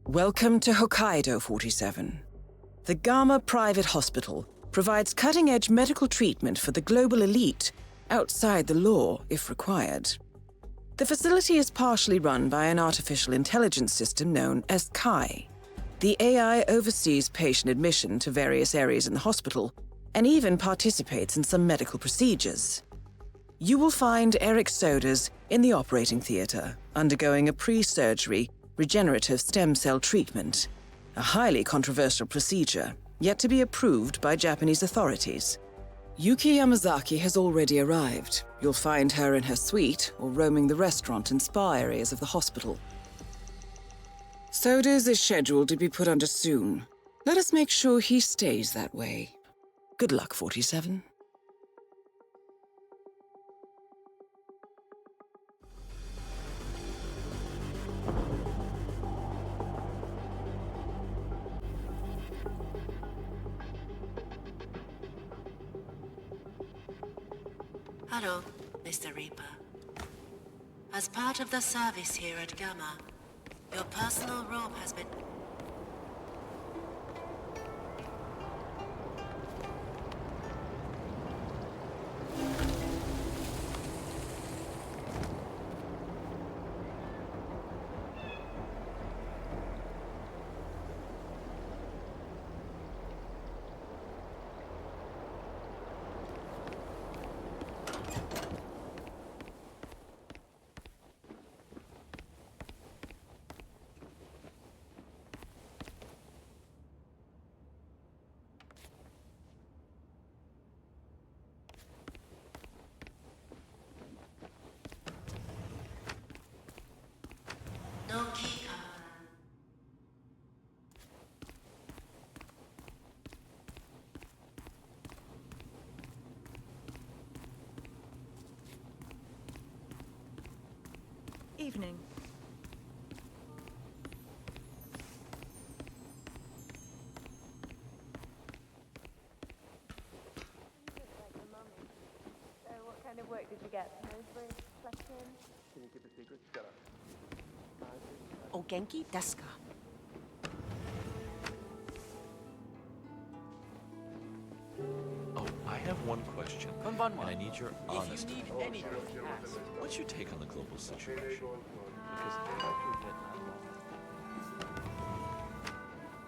Welcome to Hokkaido 47. The Gamma Private Hospital provides cutting-edge medical treatment for the global elite outside the law if required. The facility is partially run by an artificial intelligence system known as Kai. The AI oversees patient admission to various areas in the hospital and even participates in some medical procedures. You will find Eric Soders in the operating theater, undergoing a pre-surgery regenerative stem cell treatment, a highly controversial procedure, yet to be approved by Japanese authorities. Yuki Yamazaki has already arrived. You'll find her in her suite or roaming the restaurant and spa areas of the hospital. Soders is scheduled to be put under soon. Let us make sure he stays that way. Good luck, 47. Hello, Mr. Reaper. As part of the service here at Gamma, your personal robe has been... No key card. Evening. So what kind of work did you get? Nosebleed, question? Can you keep a secret? Shut up. O genki desu ka? Oh, I have one question, and I need your honest opinion. What's your take on the global situation?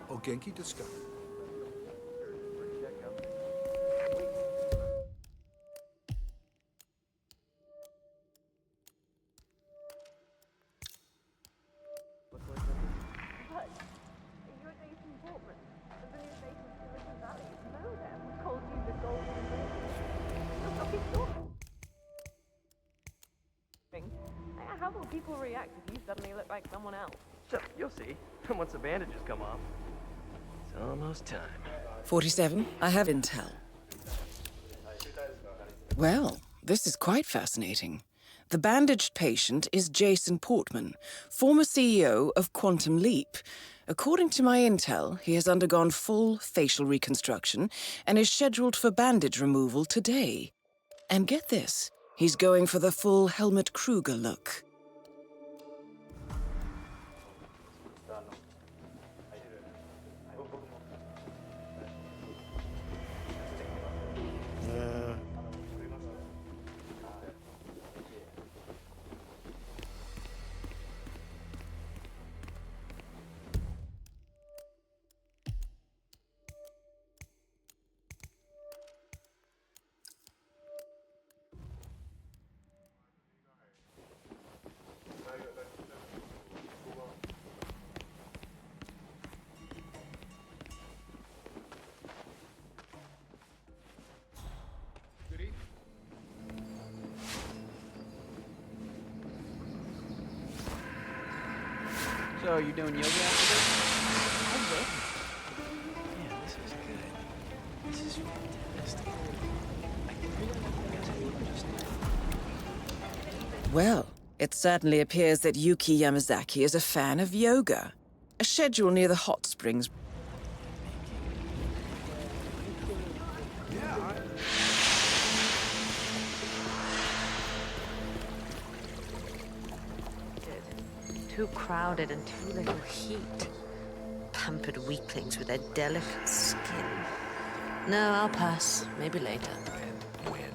O genki desu ka? What? You're Jason Portman of the new station Silicon Valley. Know them. We called you the Golden Lady. Look, be talking. How will people react if you suddenly look like someone else? Sure, you'll see. Once the bandages come off. It's almost time. 47, I have intel. Well, this is quite fascinating. The bandaged patient is Jason Portman, former CEO of Quantum Leap. According to my intel, he has undergone full facial reconstruction and is scheduled for bandage removal today. And get this, he's going for the full Helmut Kruger look. So, you doing yoga after this? Yeah, this is good. This is fantastic. Well, it certainly appears that Yuki Yamazaki is a fan of yoga. A schedule near the hot springs. Too crowded and too little heat. pampered weaklings with their delicate skin. No, I'll pass. Maybe later. When?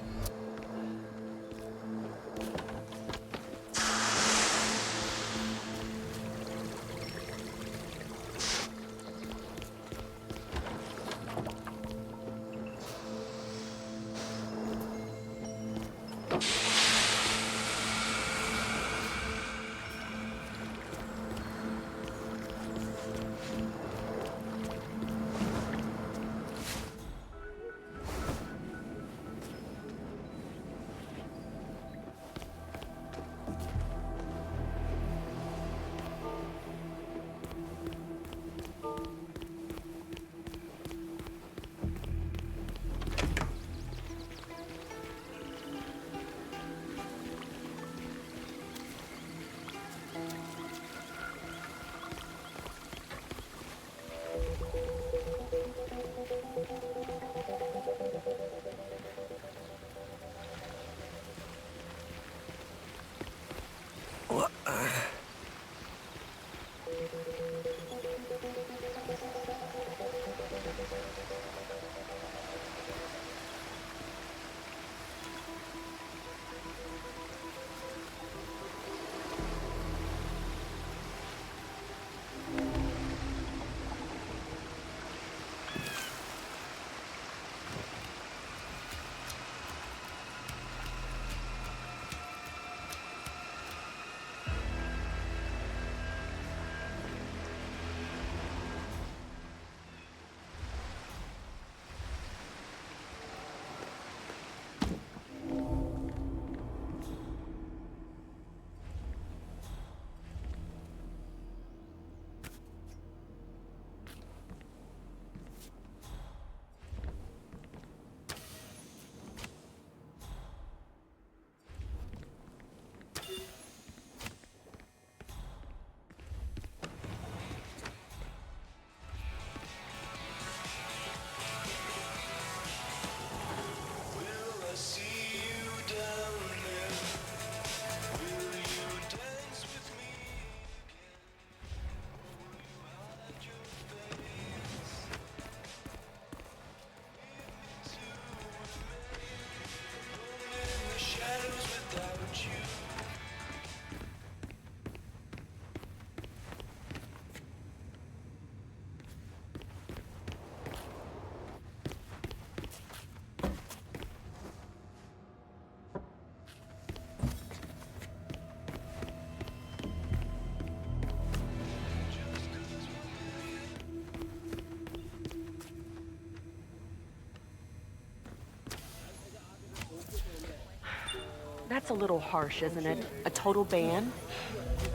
That's a little harsh, isn't it? A total ban?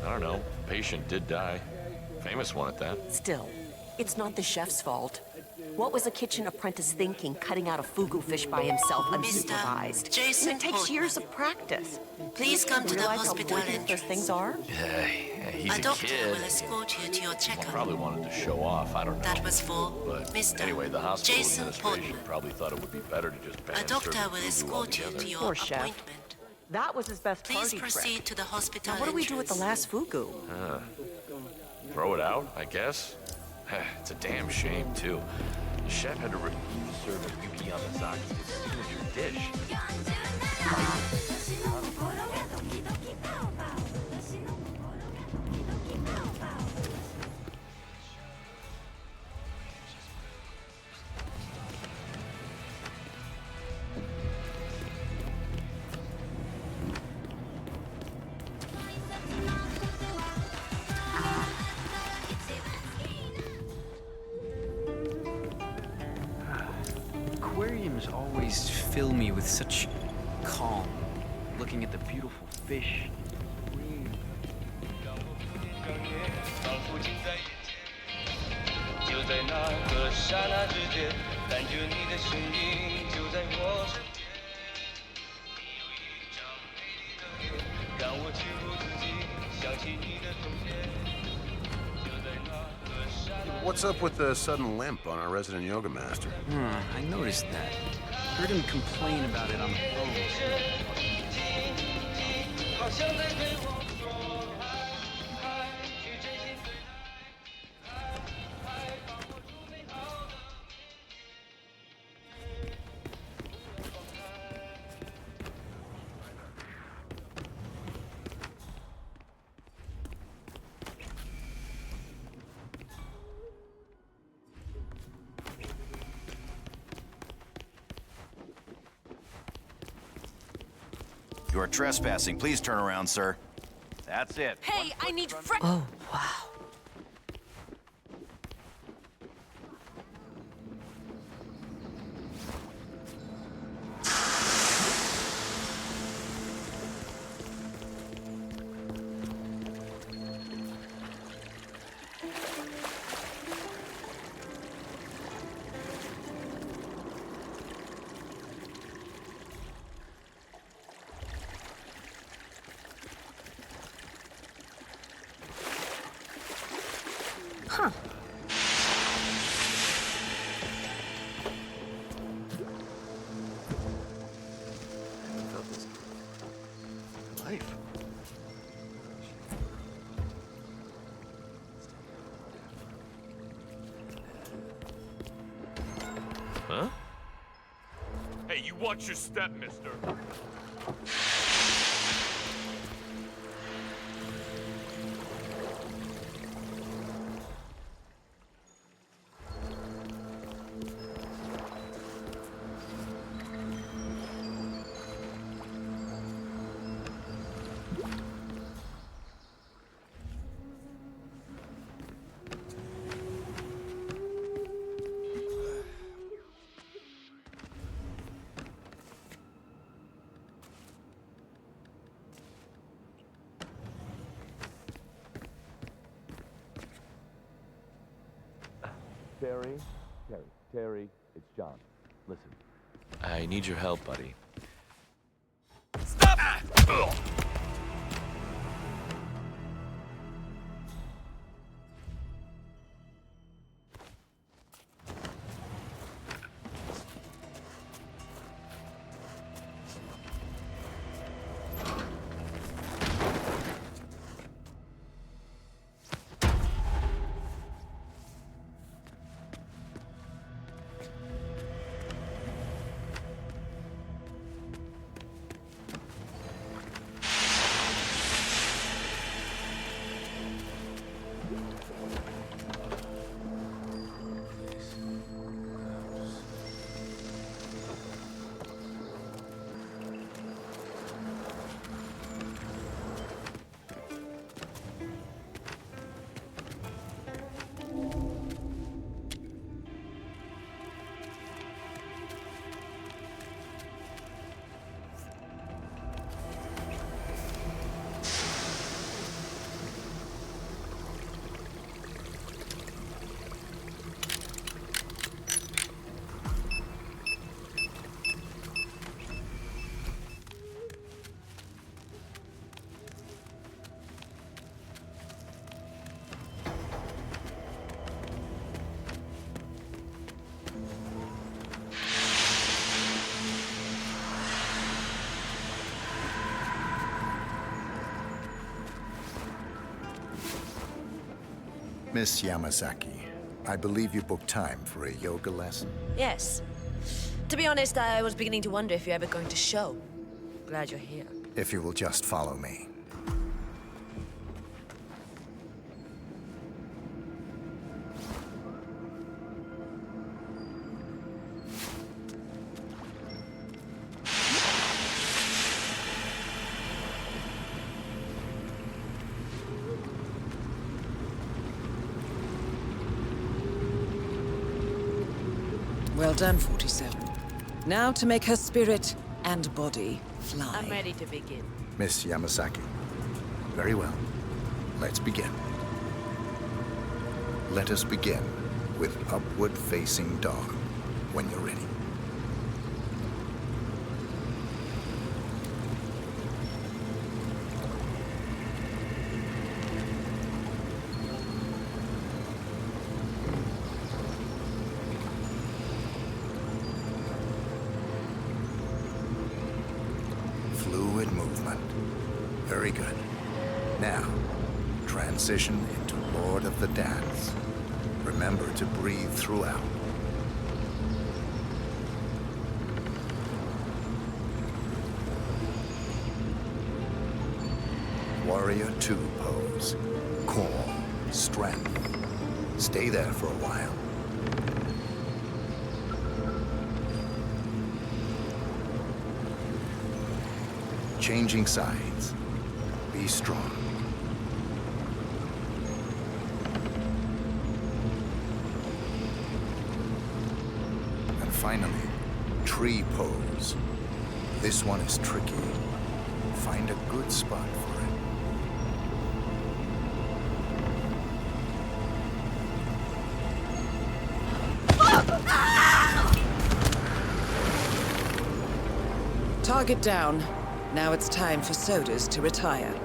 I don't know. Patient did die. Famous one at that. Still, it's not the chef's fault. What was a kitchen apprentice thinking, cutting out a fugu fish by himself unsupervised? Jason And it takes Portman. years of practice. Please come to the Realize how hospital poisonous those things are? Yeah, he's A a doctor kid. will escort you to your checkup. Probably wanted to show off. I don't know. That was for But Mr. anyway, the hospital Jason administration Portman. probably thought it would be better to just ban A doctor serving will fugu escort you altogether. to your Poor chef. appointment. That was his best Please party proceed trick. to the hospital Now what do we do with the entrance. last fugu? Throw it out, I guess. It's a damn shame, too. The chef had to refuse serving Yuki Yamazaki's signature dish. Aquariums always fill me with such calm, looking at the beautiful fish. What's up with the sudden limp on our resident yoga master? I noticed that. Heard him complain about it on the phone. You are trespassing. Please turn around, sir. That's it. Hey, I need fresh. Oh, wow. Huh. Life. Huh? Hey, you watch your step, mister. Terry, it's John. Listen. I need your help, buddy. Miss Yamazaki, I believe you booked time for a yoga lesson? Yes. To be honest, I was beginning to wonder if you're ever going to show. Glad you're here. If you will just follow me. Well done, 47. Now to make her spirit and body fly. I'm ready to begin. Miss Yamazaki. Very well. Let's begin. Let us begin with upward-facing dog when you're ready. Fluid movement. Very good. Now, transition into Lord of the Dance. Remember to breathe throughout. Warrior 2 pose. Core, strength. Stay there for a while. changing sides. Be strong. And finally, tree pose. This one is tricky. Find a good spot for it. Target down. Now it's time for sodas to retire.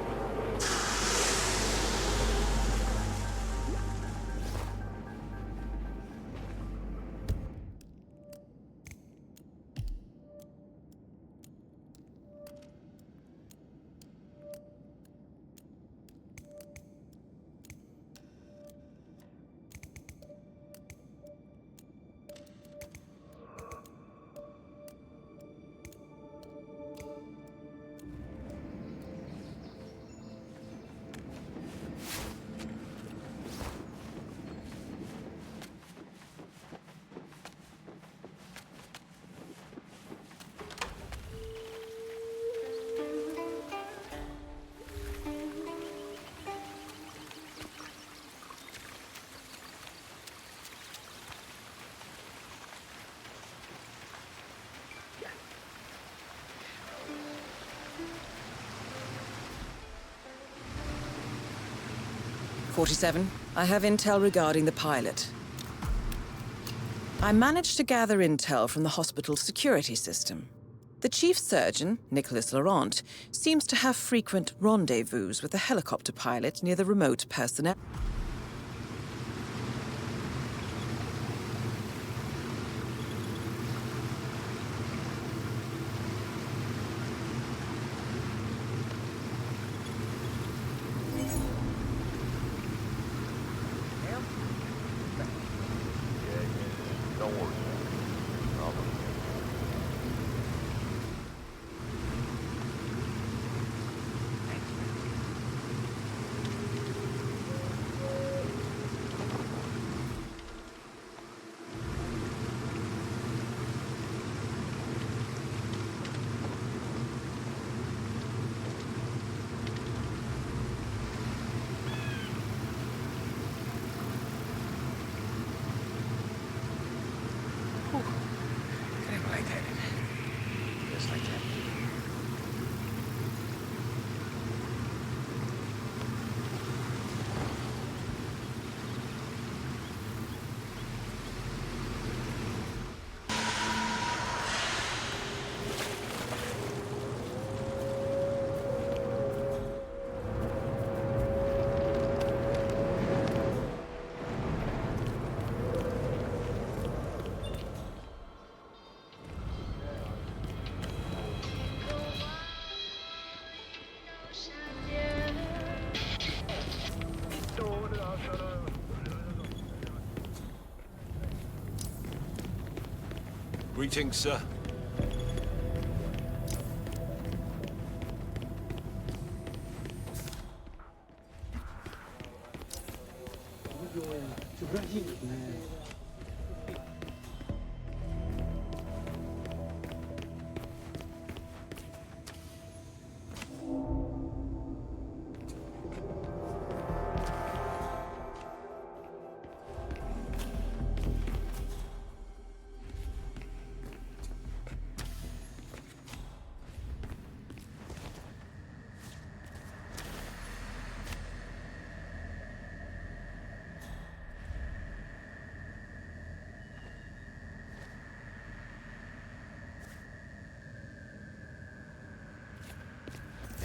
"47, I have intel regarding the pilot. I managed to gather intel from the hospital's security system. The chief surgeon, Nicholas Laurent, seems to have frequent rendezvous with the helicopter pilot near the remote personnel. Don't worry. Problem. Just like that. Greetings, sir.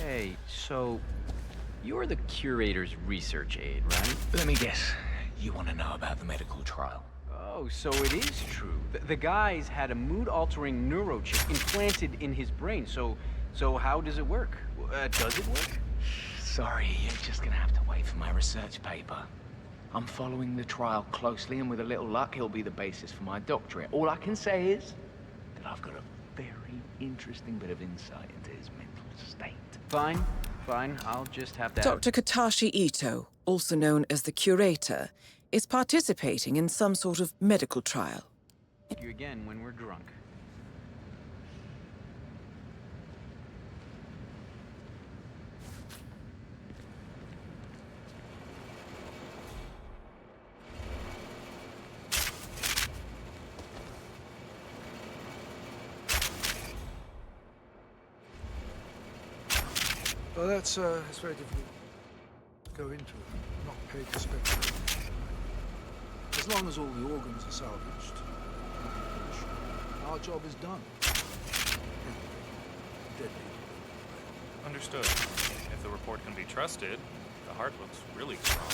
Hey, so you're the curator's research aide, right? Let me guess. You want to know about the medical trial? Oh, so it is true. The guy's had a mood-altering neurochip implanted in his brain. So how does it work? Does it work? Sorry, you're just gonna have to wait for my research paper. I'm following the trial closely, and with a little luck, it'll be the basis for my doctorate. All I can say is that I've got a very interesting bit of insight into his mental state. Fine. I'll just have to... Dr. Katashi Ito, also known as the Curator, is participating in some sort of medical trial. You again when we're drunk. Well, that's very difficult to go into. Not paid to speculate. As long as all the organs are salvaged, our job is done. Dead people. Understood. If the report can be trusted, the heart looks really strong.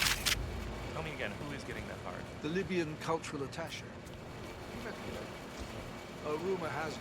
Tell me again, who is getting that heart? The Libyan cultural attaché. A rumor has it.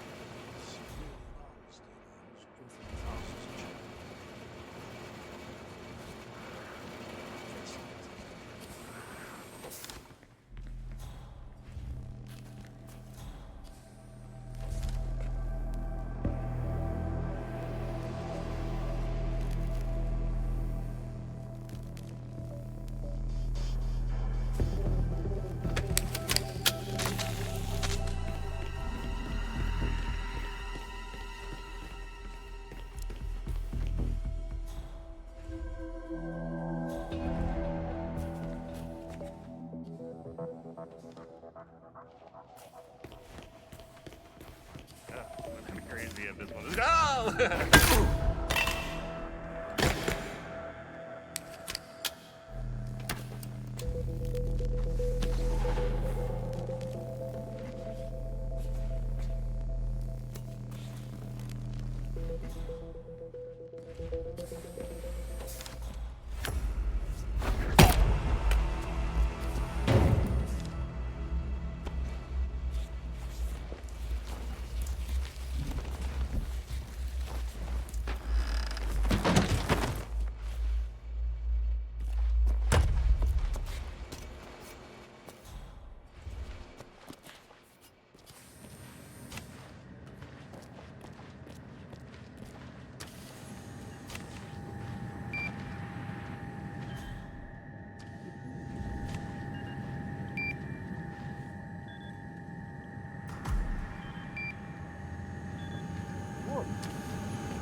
Crazy if this one is. Oh!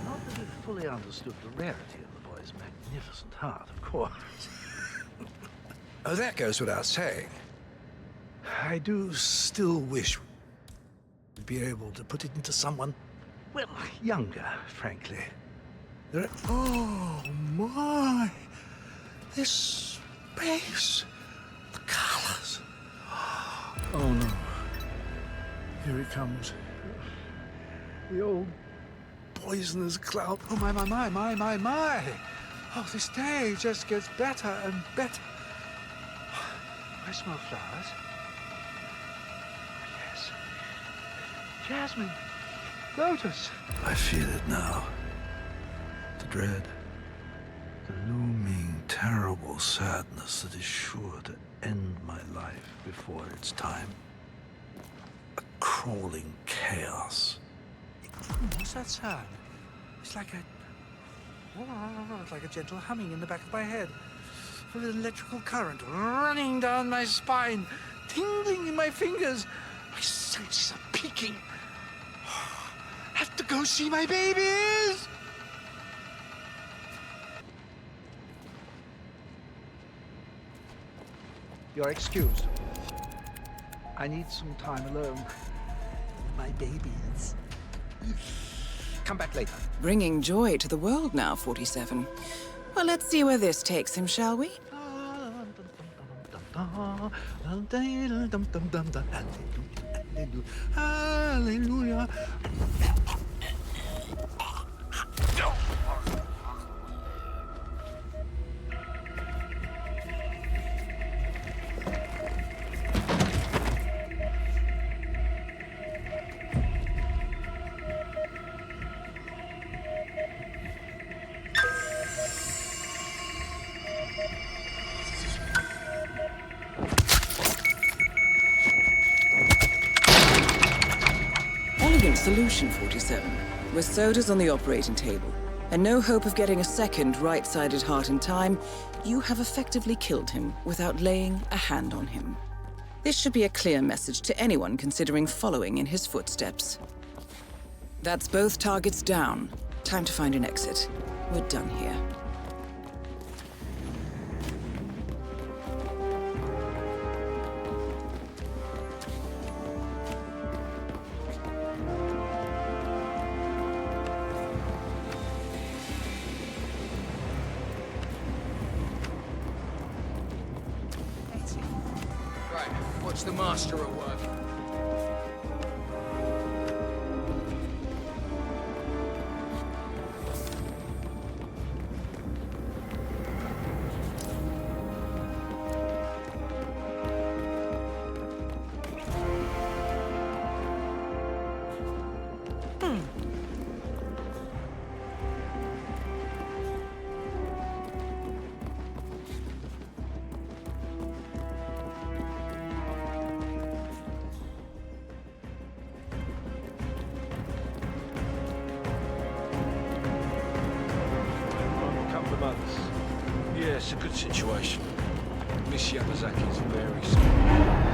Not that he fully understood the rarity of the boy's magnificent heart, of course. Oh, that goes without saying. I do still wish we'd be able to put it into someone, well, younger, frankly. Oh, my! This space! The colors! Oh, no. Here it comes. The old poisonous cloud. Oh, my. Oh, this day just gets better and better. I smell flowers. Yes. Jasmine. Lotus. I feel it now. The dread. The looming, terrible sadness that is sure to end my life before its time. A crawling chaos. What's that sound? It's like a gentle humming in the back of my head. With an electrical current running down my spine, tingling in my fingers. My senses are peaking. Have to go see my babies! You're excused. I need some time alone with my babies. Come back later. Bringing joy to the world now, 47. Well, let's see where this takes him, shall we? Hallelujah. Solution 47, with sodas on the operating table, and no hope of getting a second right-sided heart in time, you have effectively killed him without laying a hand on him. This should be a clear message to anyone considering following in his footsteps. That's both targets down. Time to find an exit. We're done here. watch the master at work. Yeah, it's a good situation. Miss Yamazaki's very smart.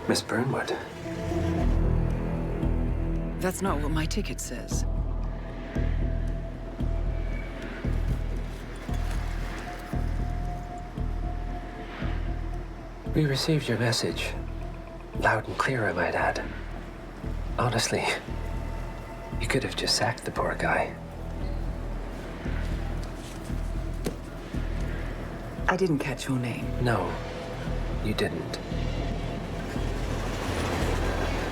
Miss Burnwood. That's not what my ticket says. We received your message. Loud and clear, I might add. Honestly, you could have just sacked the poor guy. I didn't catch your name. No, you didn't.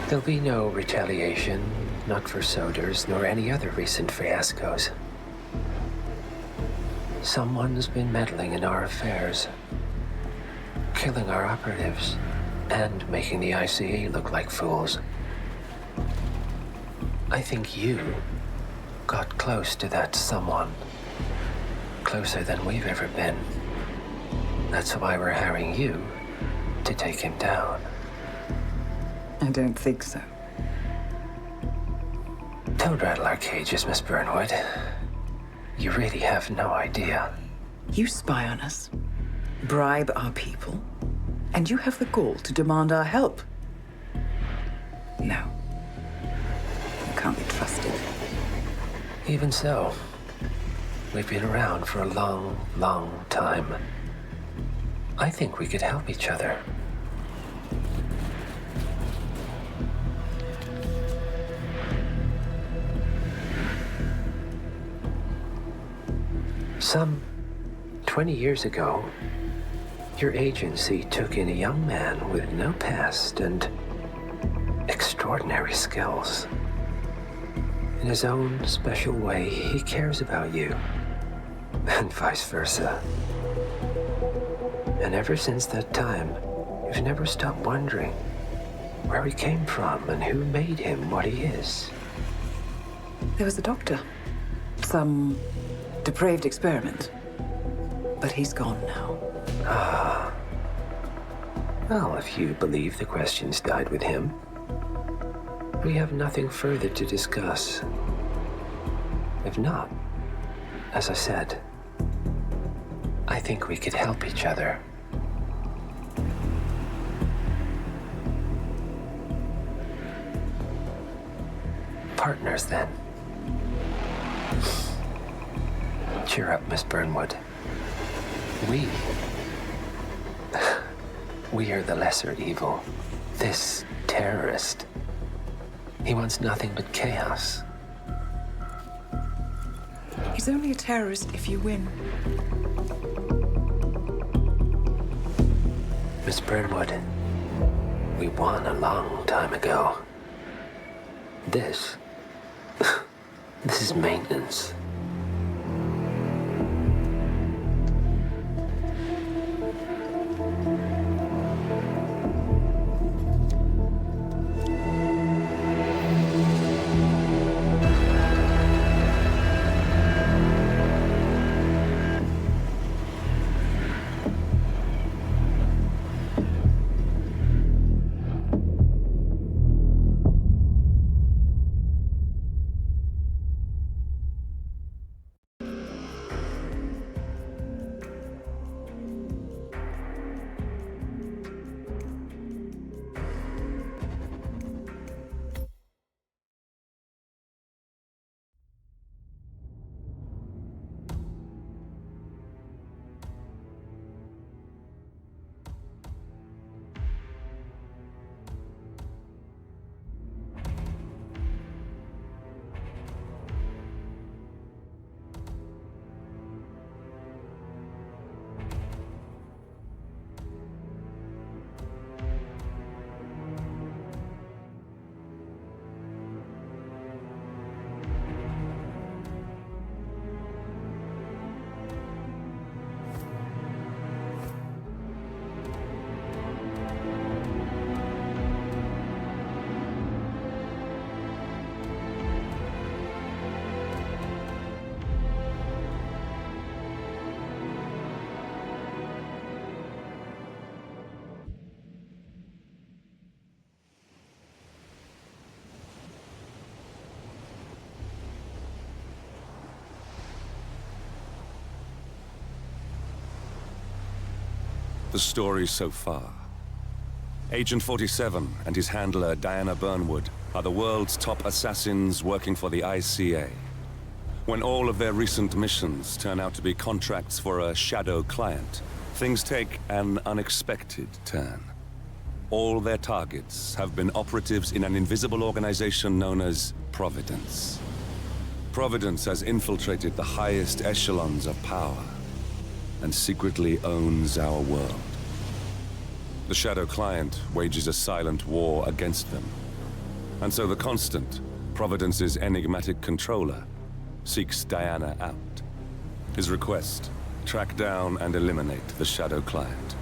There'll be no retaliation, not for Soders, nor any other recent fiascos. Someone's been meddling in our affairs, killing our operatives, and making the ICA look like fools. I think you got close to that someone. Closer than we've ever been. That's why we're hiring you to take him down. I don't think so. Don't rattle our cages, Miss Burnwood. You really have no idea. You spy on us, bribe our people, and you have the gall to demand our help. No. You can't be trusted. Even so, we've been around for a long, long time. I think we could help each other. Some 20 years ago, your agency took in a young man with no past and extraordinary skills. In his own special way, he cares about you, and vice versa. And ever since that time, you've never stopped wondering where he came from and who made him what he is. There was a doctor. Some depraved experiment. But he's gone now. Ah. Well, if you believe the questions died with him, we have nothing further to discuss. If not, as I said, I think we could help each other. Partners, then. Cheer up, Miss Burnwood. We are the lesser evil. This terrorist. He wants nothing but chaos. He's only a terrorist if you win. Miss Burnwood, we won a long time ago. This is maintenance. The story so far. Agent 47 and his handler Diana Burnwood are the world's top assassins working for the ICA. When all of their recent missions turn out to be contracts for a shadow client, things take an unexpected turn. All their targets have been operatives in an invisible organization known as Providence. Providence has infiltrated the highest echelons of power and secretly owns our world. The shadow client wages a silent war against them. And so the Constant, Providence's enigmatic controller, seeks Diana out. His request, track down and eliminate the shadow client.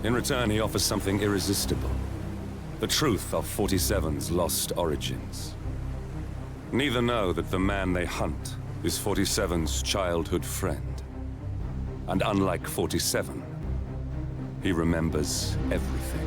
In return, he offers something irresistible. The truth of 47's lost origins. Neither know that the man they hunt is 47's childhood friend. And unlike 47, he remembers everything.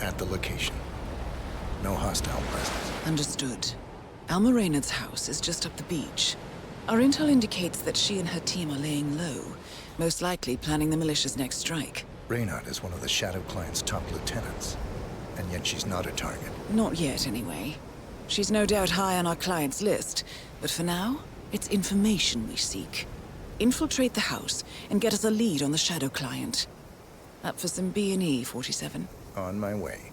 At the location. No hostile presence. Understood. Alma Reynard's house is just up the beach. Our intel indicates that she and her team are laying low, most likely planning the militia's next strike. Reynard is one of the Shadow Client's top lieutenants, and yet she's not a target. Not yet, anyway. She's no doubt high on our client's list, but for now, it's information we seek. Infiltrate the house and get us a lead on the Shadow Client. Up for some B&E, 47. On my way.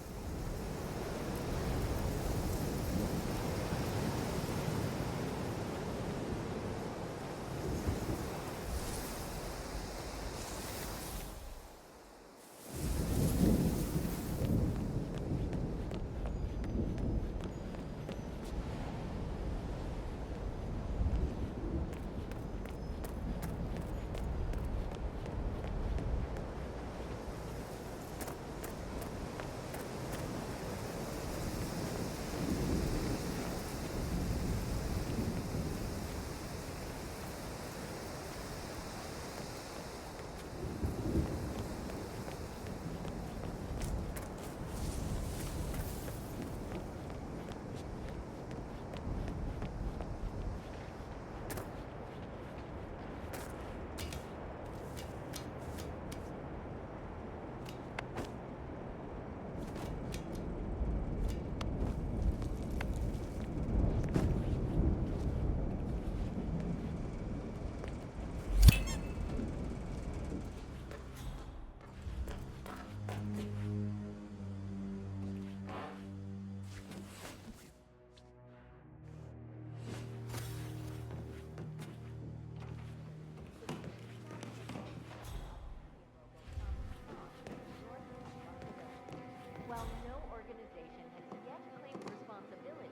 While no organization has yet claimed responsibility,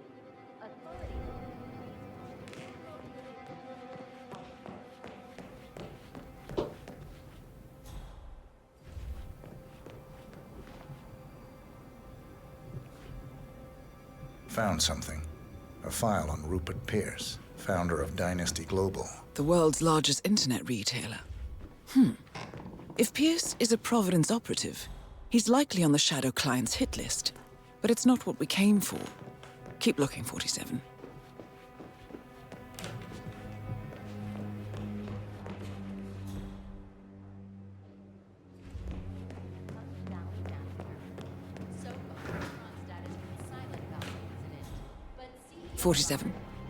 authorities Found something. A file on Rupert Pierce, founder of Dynasty Global. The world's largest internet retailer. If Pierce is a Providence operative, he's likely on the Shadow Client's hit list. But it's not what we came for. Keep looking, 47.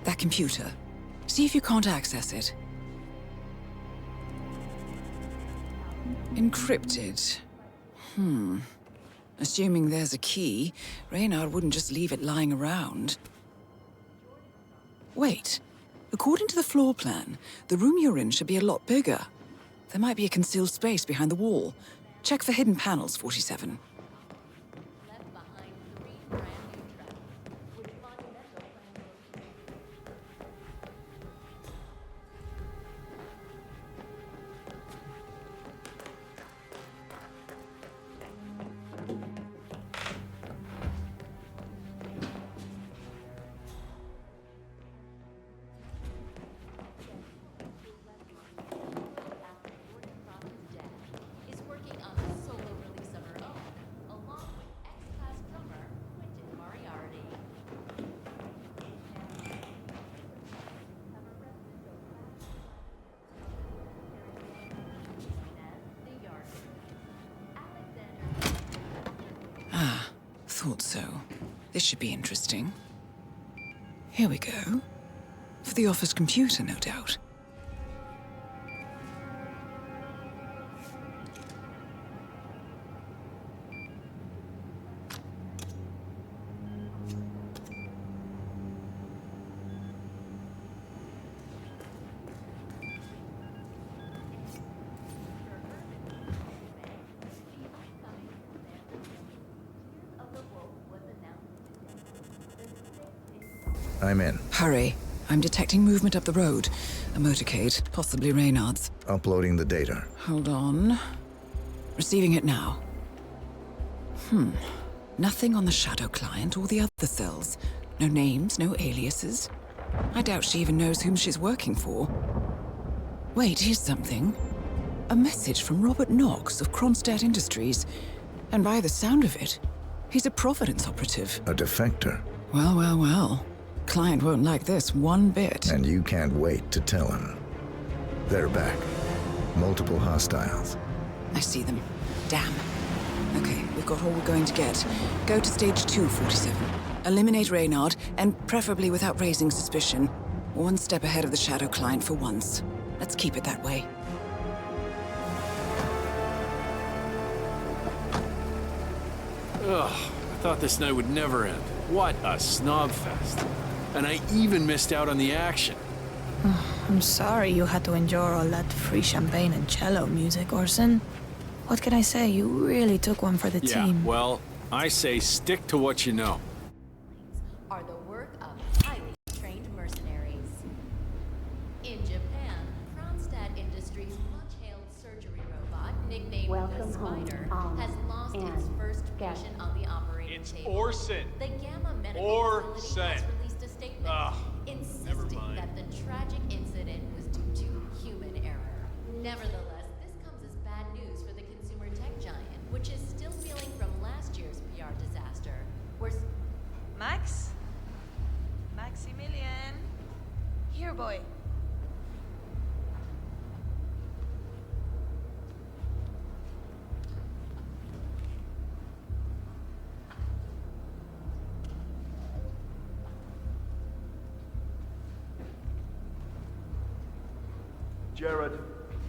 That computer. See if you can't access it. Encrypted. Assuming there's a key, Reynard wouldn't just leave it lying around. Wait. According to the floor plan, the room you're in should be a lot bigger. There might be a concealed space behind the wall. Check for hidden panels, 47. Thought so. This should be interesting. Here we go. For the office computer, no doubt. I'm in. Hurry. I'm detecting movement up the road. A motorcade, possibly Reynard's. Uploading the data. Hold on. Receiving it now. Nothing on the shadow client or the other cells. No names, no aliases. I doubt she even knows whom she's working for. Wait, here's something. A message from Robert Knox of Kronstadt Industries. And by the sound of it, he's a Providence operative. A defector. Well, well, well. Client won't like this one bit. And you can't wait to tell him. They're back. Multiple hostiles. I see them. Damn. Okay, we've got all we're going to get. Go to stage 2, 47. Eliminate Reynard, and preferably without raising suspicion. One step ahead of the shadow client for once. Let's keep it that way. Ugh, I thought this night would never end. What a snob fest. And I even missed out on the action. I'm sorry you had to endure all that free champagne and cello music, Orson. What can I say? You really took one for the team. Yeah, well, I say stick to what you know. Are the work of highly trained mercenaries. In Japan, Kronstadt Industries' much-hailed surgery robot, nicknamed the Spider, has lost its first patient on the operating table. Orson. The Gamma Medical Facility has released a statement insisting that the tragic incident was due to human error. Nevertheless, this comes as bad news for the consumer tech giant, which is still reeling from last year's PR disaster. Max? Maximilian? Here, boy. Jared,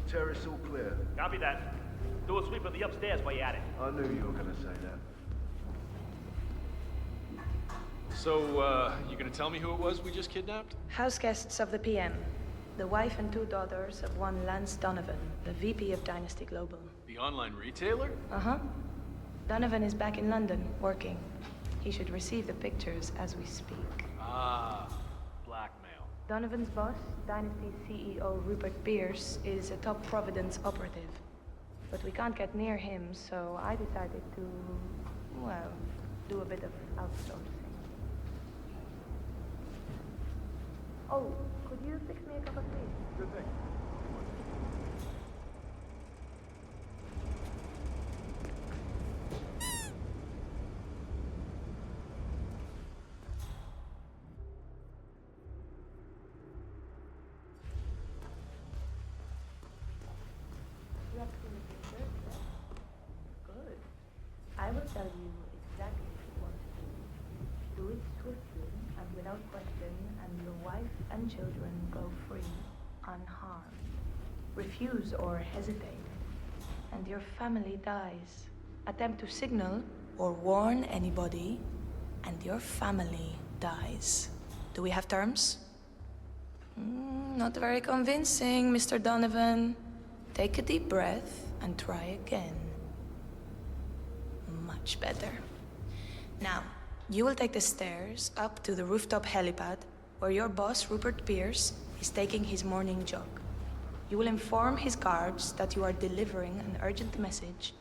terrace all clear. Copy that. Do a sweep of the upstairs while you're at it. I knew you were gonna say that. So, you gonna tell me who it was we just kidnapped? House guests of the PM. The wife and 2 daughters of one Lance Donovan, the VP of Dynasty Global. The online retailer? Uh-huh. Donovan is back in London, working. He should receive the pictures as we speak. Ah, blackmail. Donovan's boss, Dynasty's CEO Rupert Pierce, is a top Providence operative. But we can't get near him, so I decided to, well, do a bit of outsourcing. Oh, could you fix me a cup of tea? Good thing. Good. I will tell you exactly what to do. Do it swiftly and without question, and your wife and children go free, unharmed. Refuse or hesitate, and your family dies. Attempt to signal or warn anybody, and your family dies. Do we have terms? Not very convincing, Mr. Donovan. Take a deep breath and try again. Much better. Now, you will take the stairs up to the rooftop helipad, where your boss, Rupert Pierce, is taking his morning jog. You will inform his guards that you are delivering an urgent message.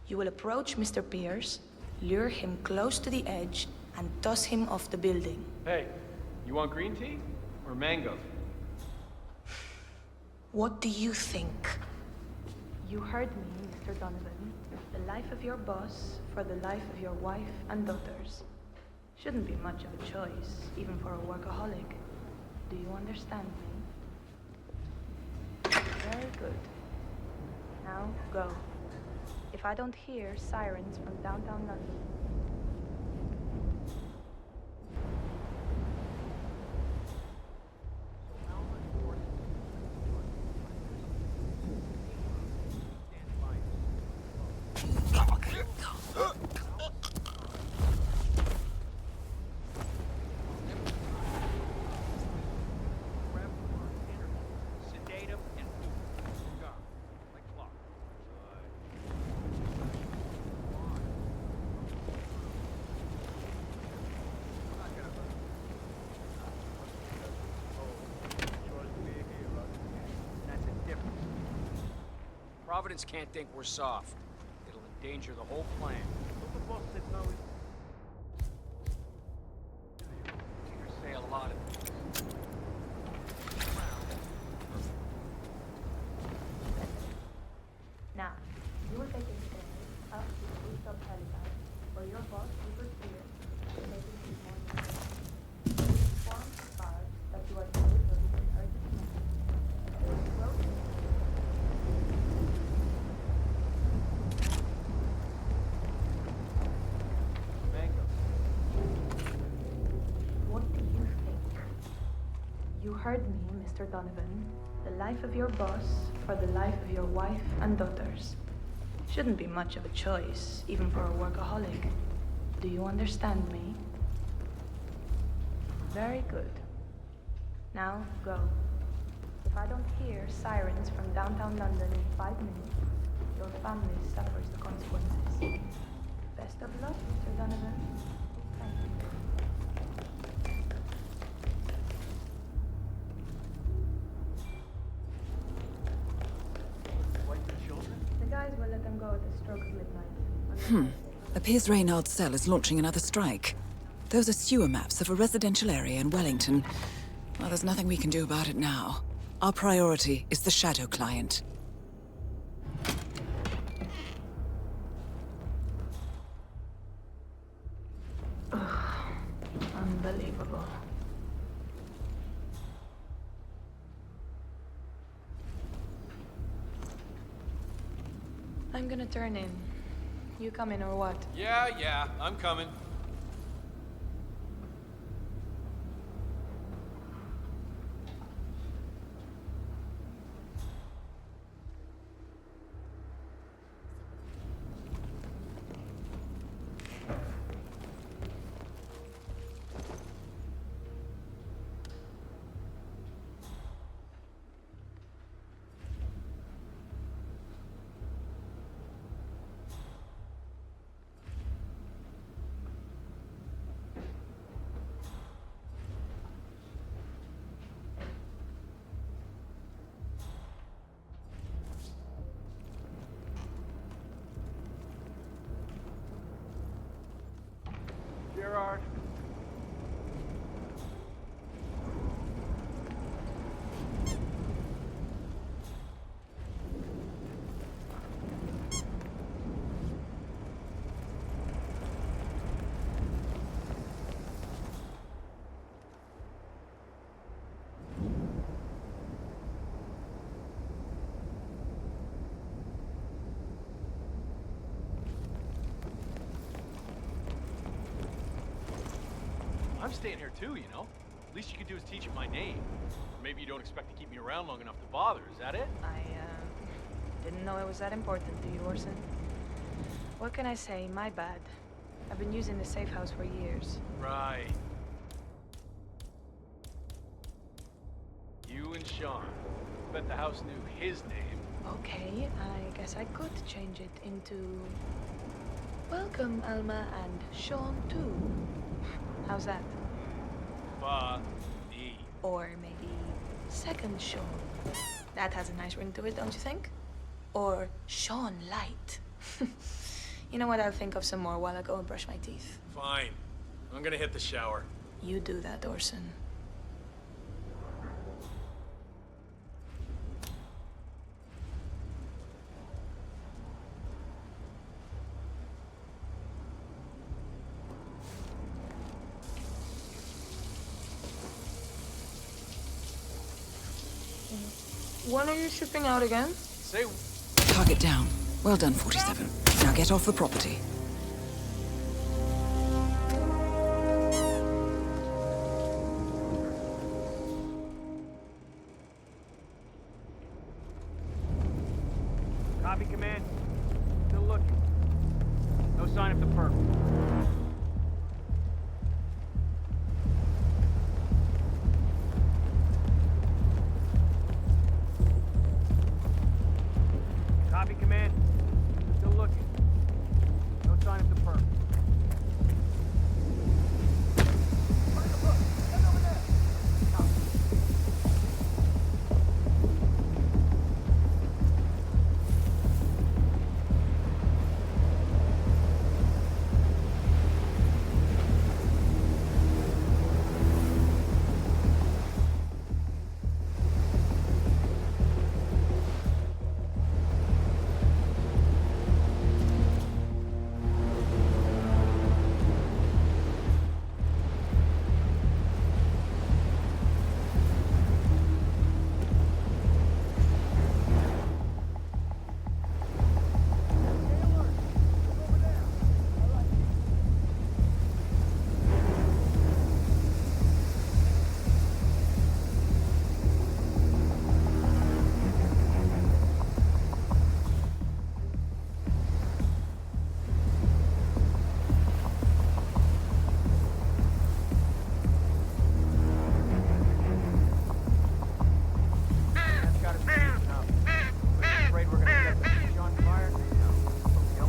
You will approach Mr. Pierce, lure him close to the edge, and toss him off the building. Hey, you want green tea or mango? What do you think? You heard me, Mr. Donovan. The life of your boss for the life of your wife and daughters. Shouldn't be much of a choice, even for a workaholic. Do you understand me? Very good. Now, go. If I don't hear sirens from downtown London... Providence can't think we're soft. It'll endanger the whole plan. What the boss said no. You say a lot of things. Now, you will take the stairs up to the rooftop helipad, where your boss, Rupert Pierce, is taking his morning walk. You will inform the guards that you are delivering an urgent message. You will approach You heard me, Mr. Donovan. The life of your boss for the life of your wife and daughters. Shouldn't be much of a choice, even for a workaholic. Do you understand me? Very good. Now, go. If I don't hear sirens from downtown London in 5 minutes, your family suffers the consequences. Best of luck, Mr. Donovan. Thank you. Guys will let them go at the stroke of midnight. Appears Reynard's cell is launching another strike. Those are sewer maps of a residential area in Wellington. Well, there's nothing we can do about it now. Our priority is the Shadow client. Unbelievable. I'm gonna turn in. You come in or what? Yeah, I'm coming. Gerard. I'm staying here too, you know. Least you could do is teach it my name. Or maybe you don't expect to keep me around long enough to bother, is that it? I didn't know it was that important to you, Orson. What can I say? My bad. I've been using the safe house for years. Right. You and Sean. Bet the house knew his name. Okay, I guess I could change it into Welcome, Alma and Sean, too. How's that? Funny. Or maybe second Sean. That has a nice ring to it, don't you think? Or Sean Light. You know what? I'll think of some more while I go and brush my teeth. Fine. I'm gonna hit the shower. You do that, Orson. When are you shipping out again? Say... Target down. Well done, 47. Now get off the property. Copy, Command. Still looking. No sign of the perp. Copy, Command. Still looking. No sign of the perp.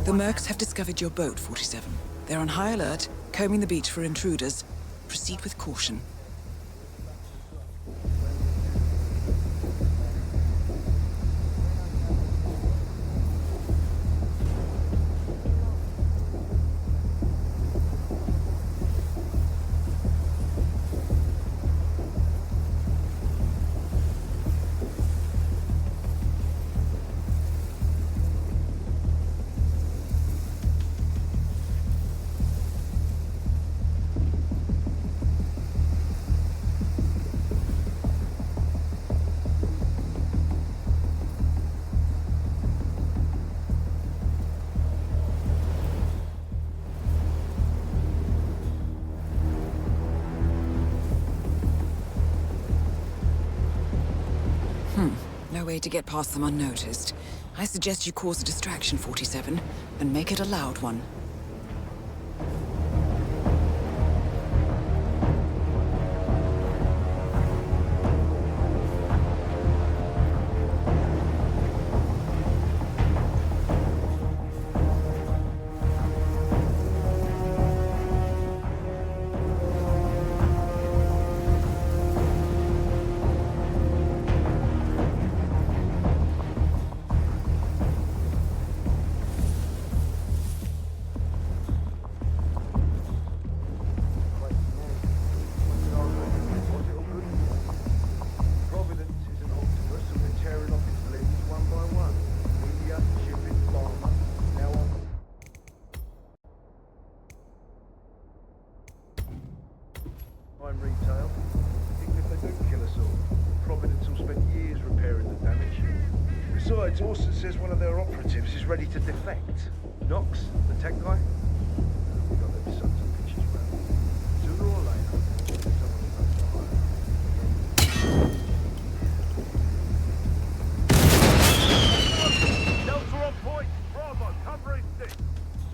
The Mercs have discovered your boat, 47. They're on high alert, combing the beach for intruders. Proceed with caution. No way to get past them unnoticed. I suggest you cause a distraction, 47, and make it a loud one. Providence is an octopus and we're tearing off its limbs one by one. Media, shipping, pharma, now on. I'm retail. Even if they do kill us all, Providence will spend years repairing the damage. Besides, Orson says one of their operatives is ready to defect. Knox, the tech guy? We've got them sons of bitches around. Sooner or later, someone comes to hire. Delta on point. Bravo, covering six.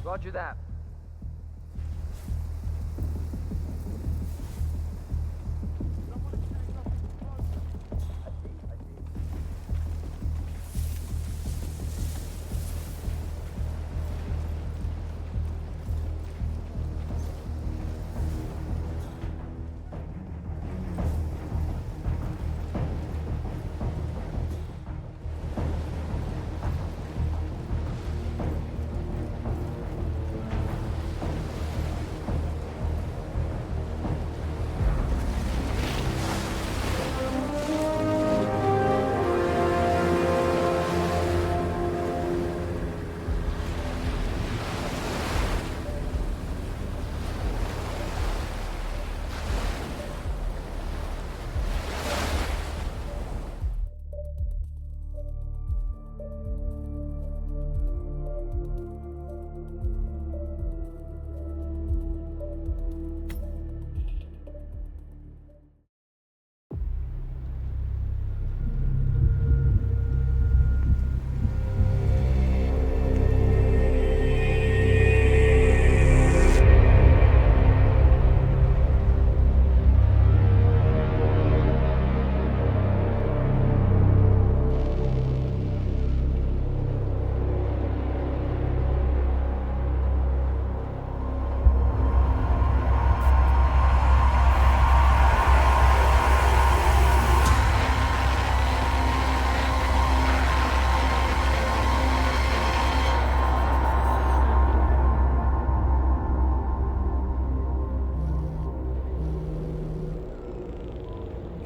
Roger that.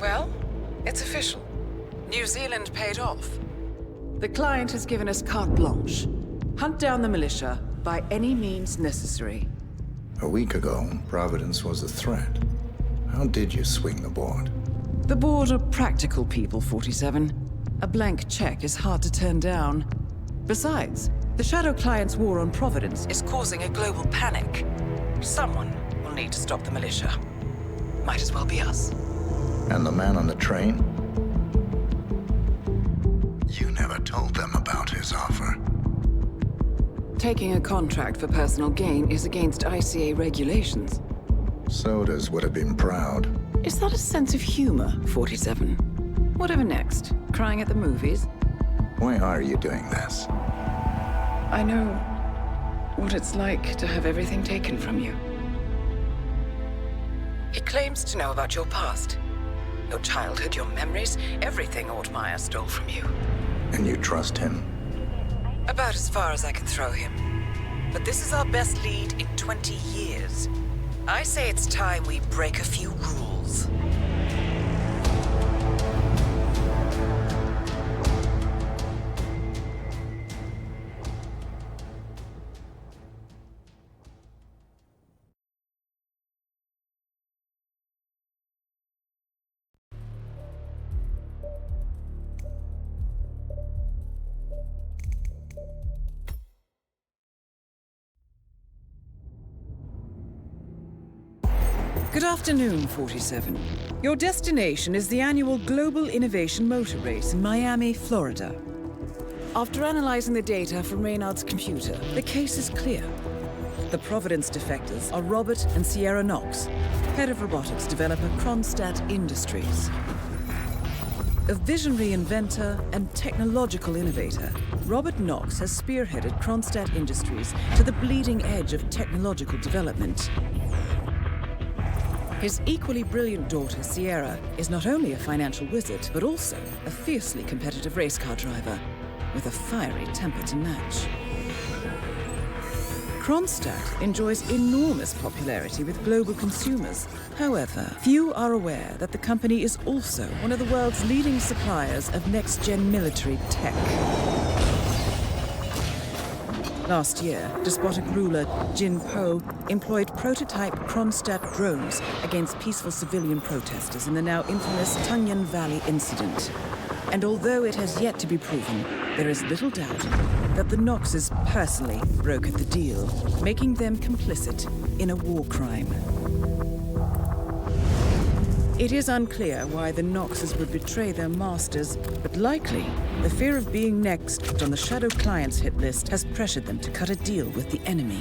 Well, it's official. New Zealand paid off. The client has given us carte blanche. Hunt down the militia by any means necessary. A week ago, Providence was a threat. How did you swing the board? The board are practical people, 47. A blank check is hard to turn down. Besides, the Shadow Client's war on Providence is causing a global panic. Someone will need to stop the militia. Might as well be us. And the man on the train? You never told them about his offer. Taking a contract for personal gain is against ICA regulations. Sodas would have been proud. Is that a sense of humor, 47? Whatever next? Crying at the movies? Why are you doing this? I know what it's like to have everything taken from you. He claims to know about your past. Your childhood, your memories, everything Ortmeyer stole from you. And you trust him? About as far as I can throw him. But this is our best lead in 20 years. I say it's time we break a few rules. Good afternoon, 47. Your destination is the annual Global Innovation Motor Race in Miami, Florida. After analyzing the data from Reynard's computer, the case is clear. The Providence defectors are Robert and Sierra Knox, head of robotics developer Kronstadt Industries. A visionary inventor and technological innovator, Robert Knox has spearheaded Kronstadt Industries to the bleeding edge of technological development. His equally brilliant daughter, Sierra, is not only a financial wizard, but also a fiercely competitive race car driver, with a fiery temper to match. Kronstadt enjoys enormous popularity with global consumers. However, few are aware that the company is also one of the world's leading suppliers of next-gen military tech. Last year, despotic ruler Jin Po employed prototype Kronstadt drones against peaceful civilian protesters in the now infamous Tungan Valley incident. And although it has yet to be proven, there is little doubt that the Knoxes personally brokered the deal, making them complicit in a war crime. It is unclear why the Knoxes would betray their masters, but likely the fear of being next on the Shadow Client's hit list has pressured them to cut a deal with the enemy.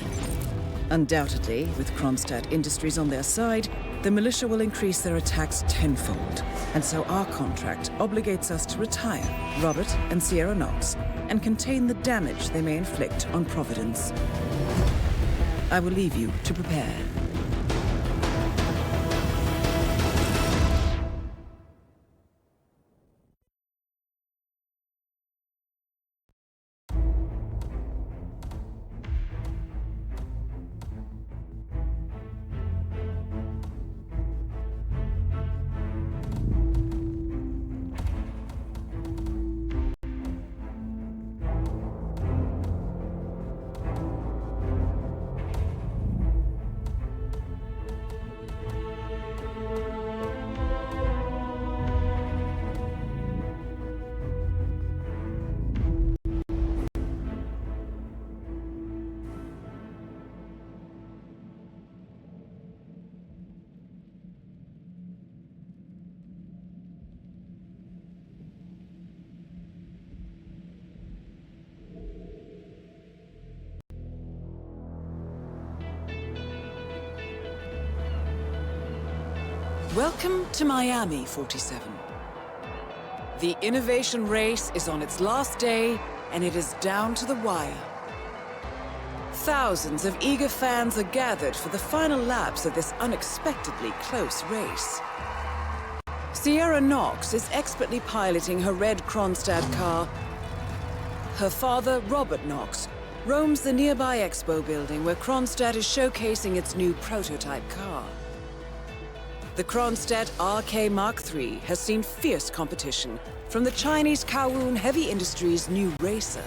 Undoubtedly, with Kronstadt Industries on their side, the militia will increase their attacks tenfold, and so our contract obligates us to retire Robert and Sierra Knox and contain the damage they may inflict on Providence. I will leave you to prepare. Welcome to Miami, 47. The innovation race is on its last day, and it is down to the wire. Thousands of eager fans are gathered for the final laps of this unexpectedly close race. Sierra Knox is expertly piloting her red Kronstadt car. Her father, Robert Knox, roams the nearby expo building where Kronstadt is showcasing its new prototype car. The Kronstadt RK Mark III has seen fierce competition from the Chinese Kowloon Heavy Industries' new racer.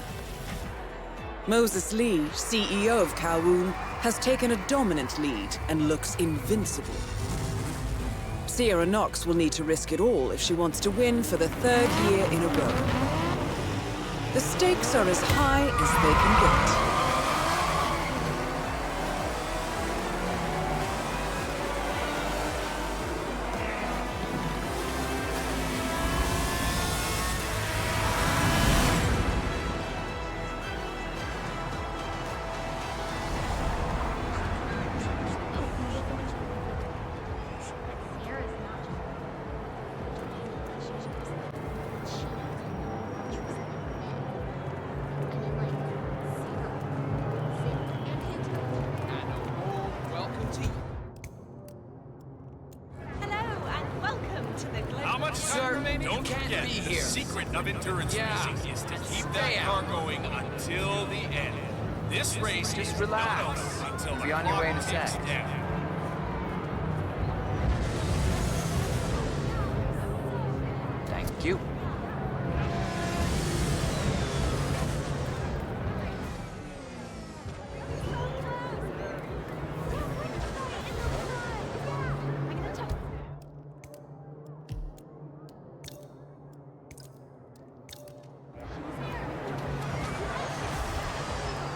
Moses Lee, CEO of Kowloon, has taken a dominant lead and looks invincible. Sierra Knox will need to risk it all if she wants to win for the 3rd year in a row. The stakes are as high as they can get. Don't forget, the secret of endurance racing is to keep that car going until the end. This race Just is relax. not over until Be the on your way in a clock ticks sec. down. Thank you.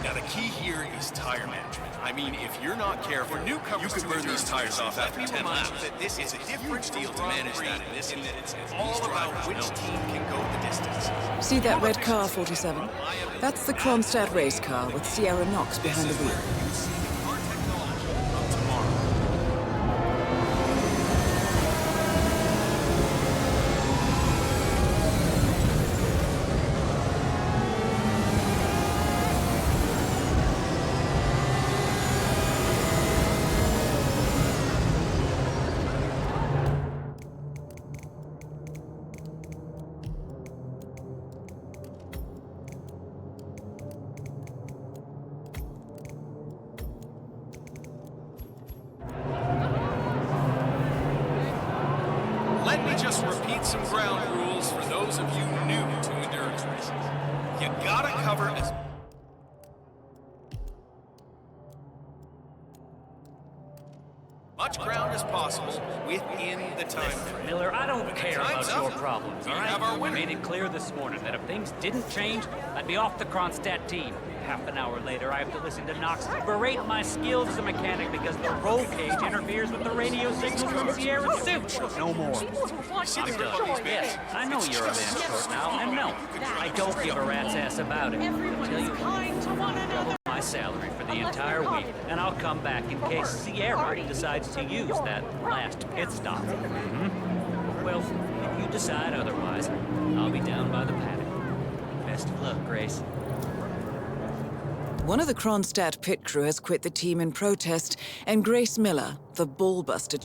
Now the key here is tire management. I mean, if you're not careful, you could burn these tires off after 10 laps. This is a different deal to manage that in this, in that it's all about which team can go the distance. See that red car, 47? That's the Kronstadt race car with Sierra Knox behind the wheel. Let me just repeat some ground rules for those of you new to endurance racing. You gotta cover as much ground as possible within the time frame. Miller, I don't care about Time's your up. problems, We all right? have our I winner. made it clear this morning that if things didn't change, I'd be off the Kronstadt team. Half an hour later, I have to listen to Knox berate my skills as a mechanic because the roll cage interferes with the radio signals from Sierra's suit. No more. I'm done. Yes, I know you're a Van Short now, and no, I don't give a rat's ass about it. I'll tell you what, double my salary for the entire week, and I'll come back in case Sierra decides to use that last pit stop. Well, if you decide otherwise, I'll be down by the paddock. Best of luck, Grace. One of the Kronstadt pit crew has quit the team in protest, and Grace Miller, the ball-buster...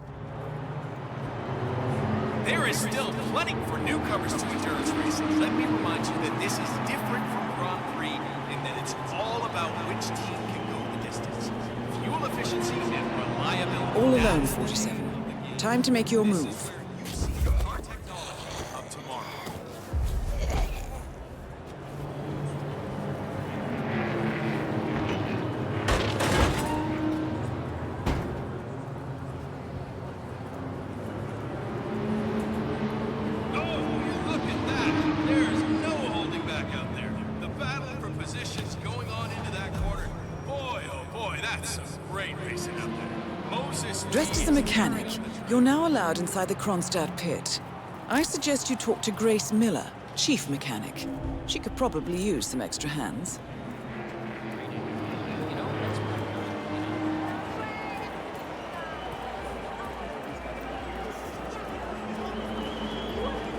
There is still plenty for newcomers to endurance racing. Let me remind you that this is different from Grand Prix in that it's all about which team can go the distance. Fuel efficiency and reliability. All alone, 47. Time to make your move. Of tomorrow. Look at that! There's no holding back out there. The battle for positions going on into that corner. Boy, oh boy, that's some great racing out there. Moses... Dressed as a mechanic, you're now allowed inside the Kronstadt pit. I suggest you talk to Grace Miller, chief mechanic. She could probably use some extra hands.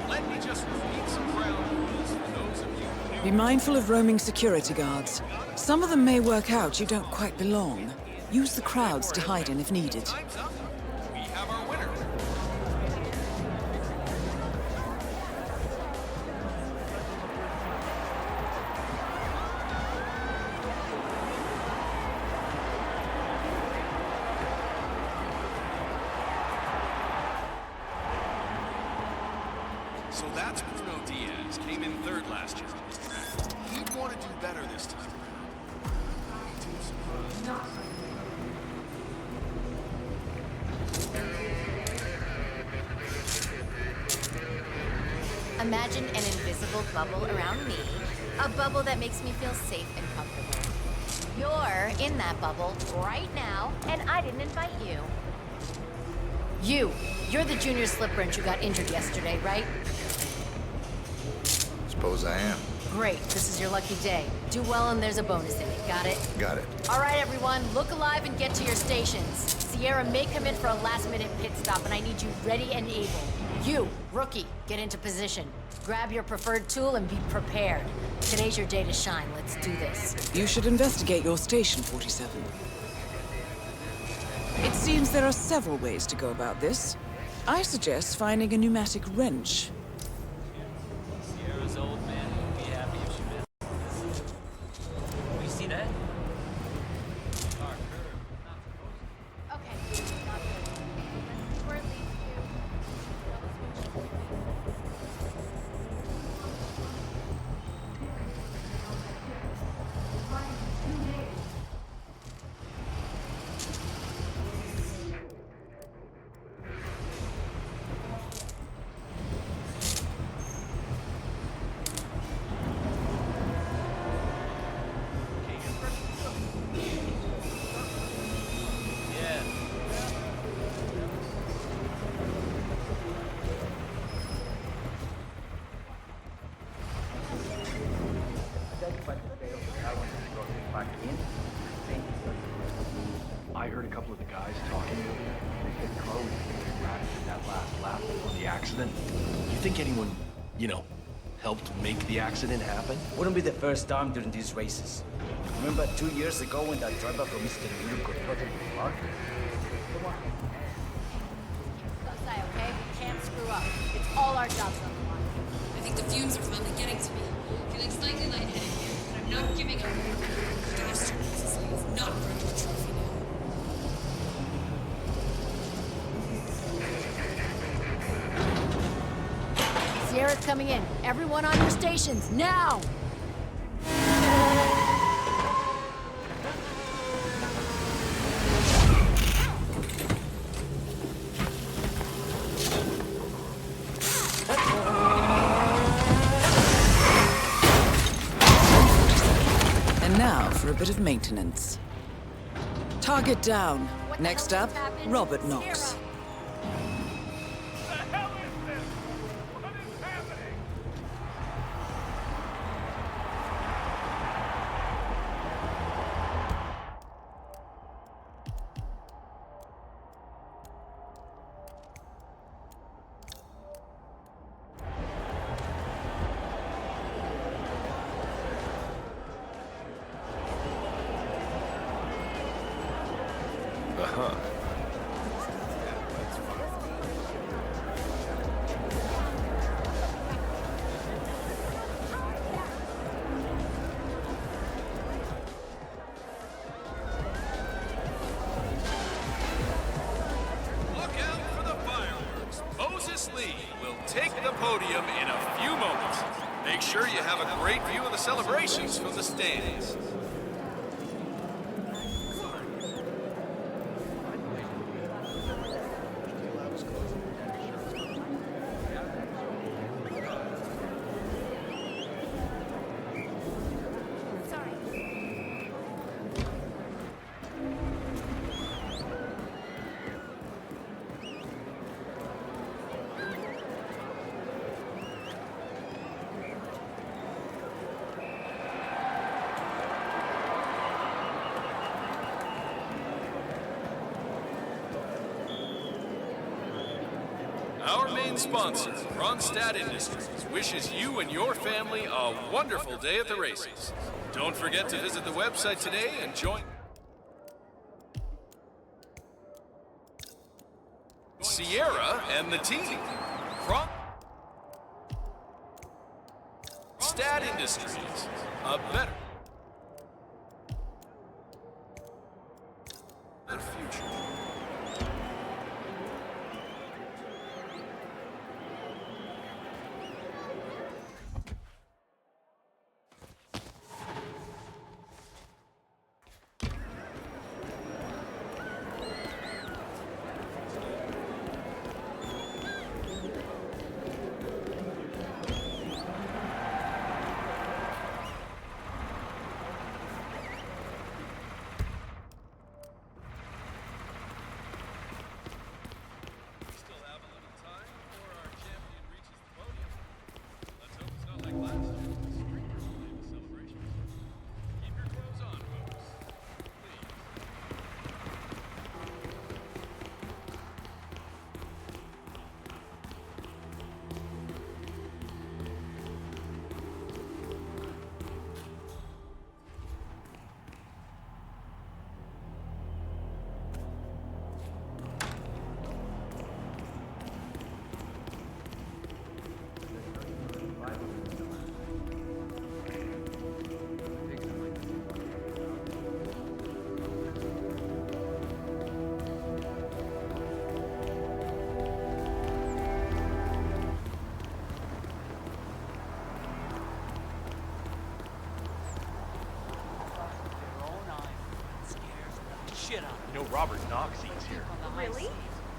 Let me just repeat some ground rules for those of you Be mindful of roaming security guards. Some of them may work out you don't quite belong. Use the crowds to hide in if needed. Time's up. We have our winner. So that's Bruno Diaz. Came in third last year. He'd want to do better this time around. Imagine an invisible bubble around me. A bubble that makes me feel safe and comfortable. You're in that bubble right now, and I didn't invite you. You're the junior slip wrench who got injured yesterday, right? Suppose I am. Great, this is your lucky day. Do well and there's a bonus in it, got it? Got it. All right, everyone, look alive and get to your stations. Sierra may come in for a last-minute pit stop, and I need you ready and able. You, rookie, get into position. Grab your preferred tool and be prepared. Today's your day to shine. Let's do this. You should investigate your station, 47. It seems there are several ways to go about this. I suggest finding a pneumatic wrench. Sierra's old man would be happy if she missed. We see that? Okay. Where it leads I heard a couple of the guys talking earlier. They said Chloe crashed in that last lap before the accident. You think anyone, helped make the accident happen? Wouldn't be the first time during these races. Remember 2 years ago when that driver from Mr. Little got hurt in the park? Come on. Close eye, okay? Can't screw up. It's all our jobs on the line. I think the fumes are finally getting to me. Feeling slightly lightheaded here, but I'm not giving up. Masterpiece is not going to a trophy now. Sierra's coming in. Everyone on your stations, now! And now for a bit of maintenance. Target down. Next up, Robert Knox. Take the podium in a few moments. Make sure you have a great view of the celebrations from the stands. Our main sponsor, Ronstadt Industries, wishes you and your family a wonderful day at the races. Don't forget to visit the website today and join Sierra and the team. Ronstadt Industries, a better future. shit up. You know, Robert Knox eats here. Really?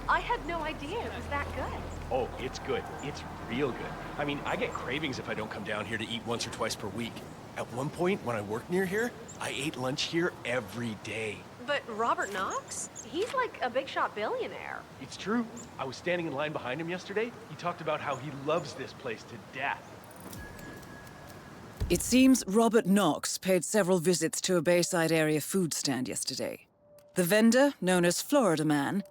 I had no idea it was that good. Oh, it's good. It's real good. I mean, I get cravings if I don't come down here to eat once or twice per week. At one point, when I worked near here, I ate lunch here every day. But Robert Knox? He's like a big shot billionaire. It's true. I was standing in line behind him yesterday. He talked about how he loves this place to death. It seems Robert Knox paid several visits to a Bayside area food stand yesterday. The vendor, known as Florida Man,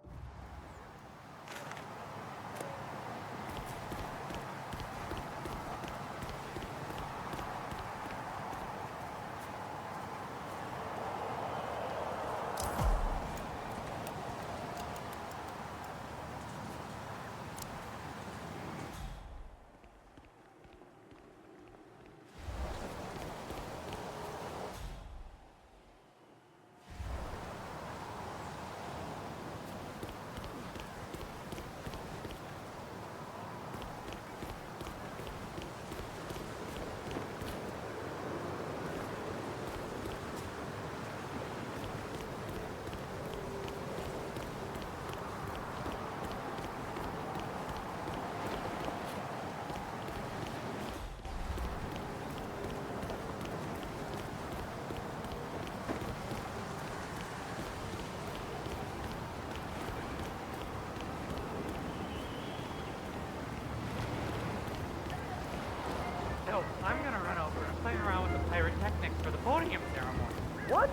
So, I'm gonna run over and play around with the pyrotechnics for the podium ceremony. What?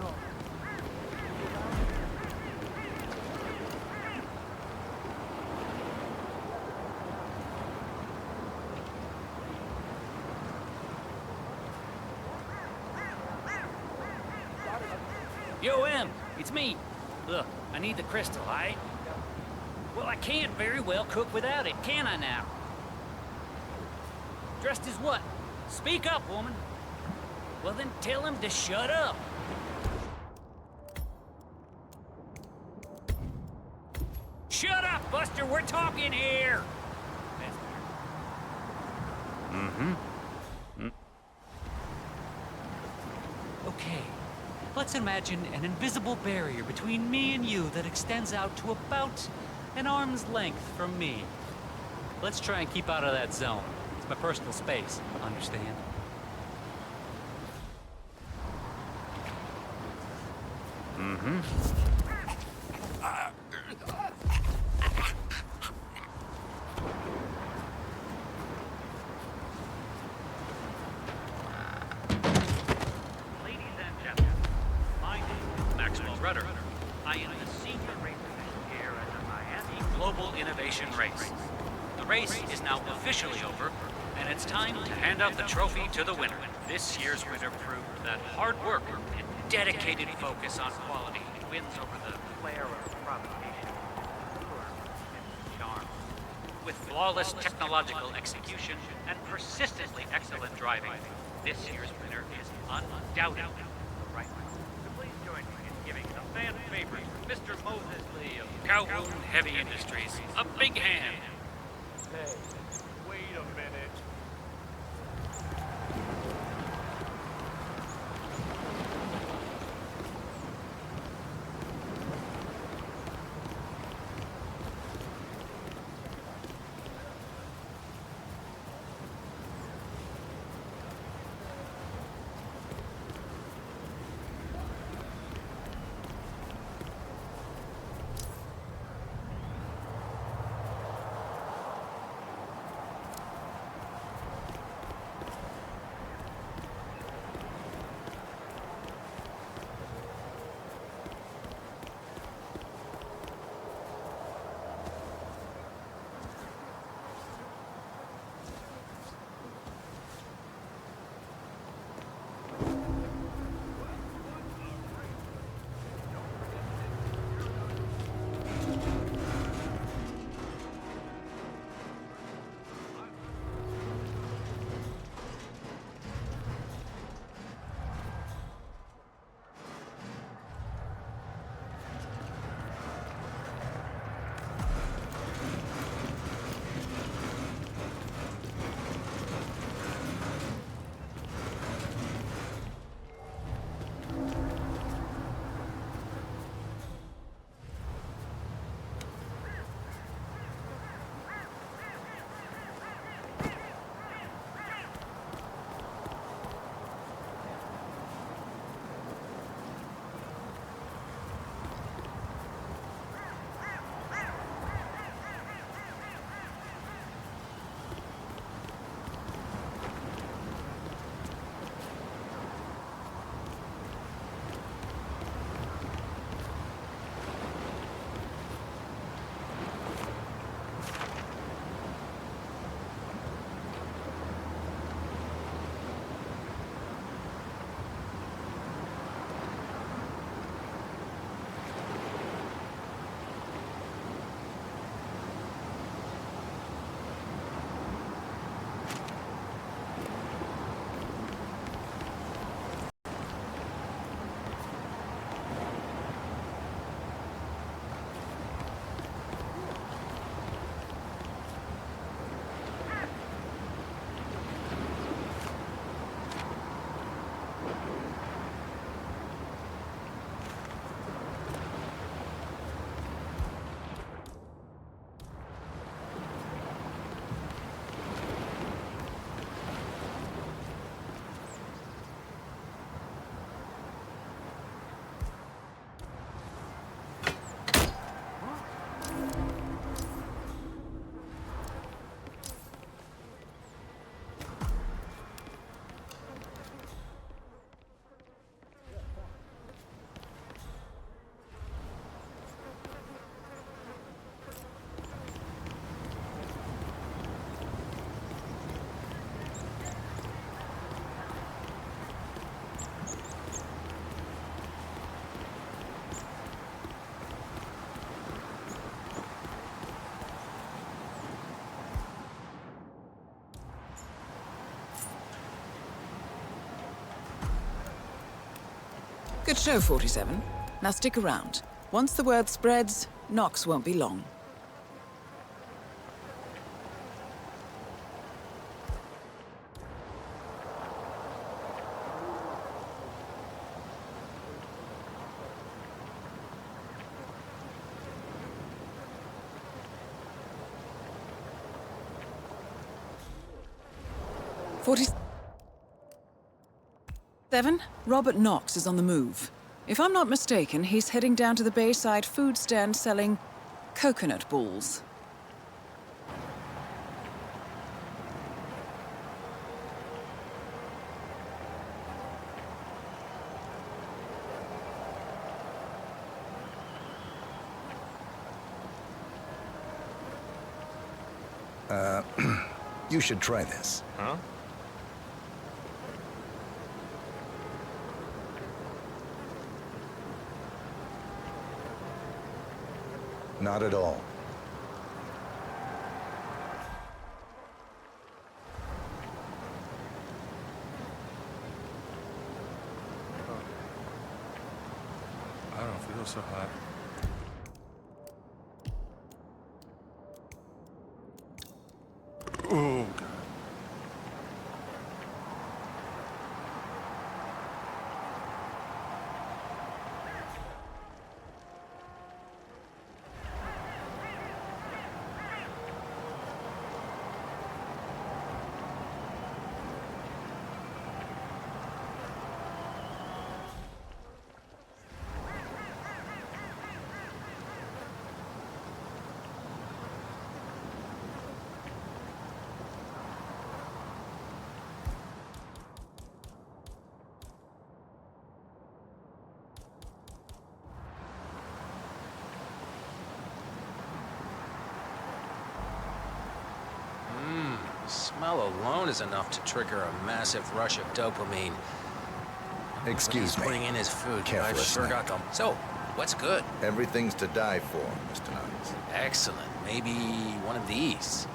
No. Yo, Em, it's me. Look, I need the crystal, aight? Well, I can't very well cook without it, can I now? Dressed as what? Speak up, woman. Well, then tell him to shut up. Shut up, Buster! We're talking here! Okay. Let's imagine an invisible barrier between me and you that extends out to about an arm's length from me. Let's try and keep out of that zone. It's my personal space, understand? Ladies and gentlemen, my name is Maxwell Rudder. I am the senior race official here at the Miami Global Innovation Race. The race is now officially over, and it's time to hand out the trophy to the winner. This year's winner proved that hard work and dedicated focus on quality wins over the flair of provocation, allure, and charm. With flawless technological execution and persistently excellent driving, this year's winner is undoubtedly the right one. So please join me in giving the fan favorite, Mr. Moses Lee of Calhoun Heavy Industries, a big hand. Hey, wait a minute. Good show, 47. Now stick around. Once the word spreads, Knox won't be long. Robert Knox is on the move. If I'm not mistaken, he's heading down to the Bayside food stand selling coconut balls. You should try this. Huh? Not at all. I don't feel so hot. Oh, God. The smell alone is enough to trigger a massive rush of dopamine. Excuse me. Putting in his food. Careful, I've sure Snake. got them. So, what's good? Everything's to die for, Mr. Knox. Excellent. Maybe one of these.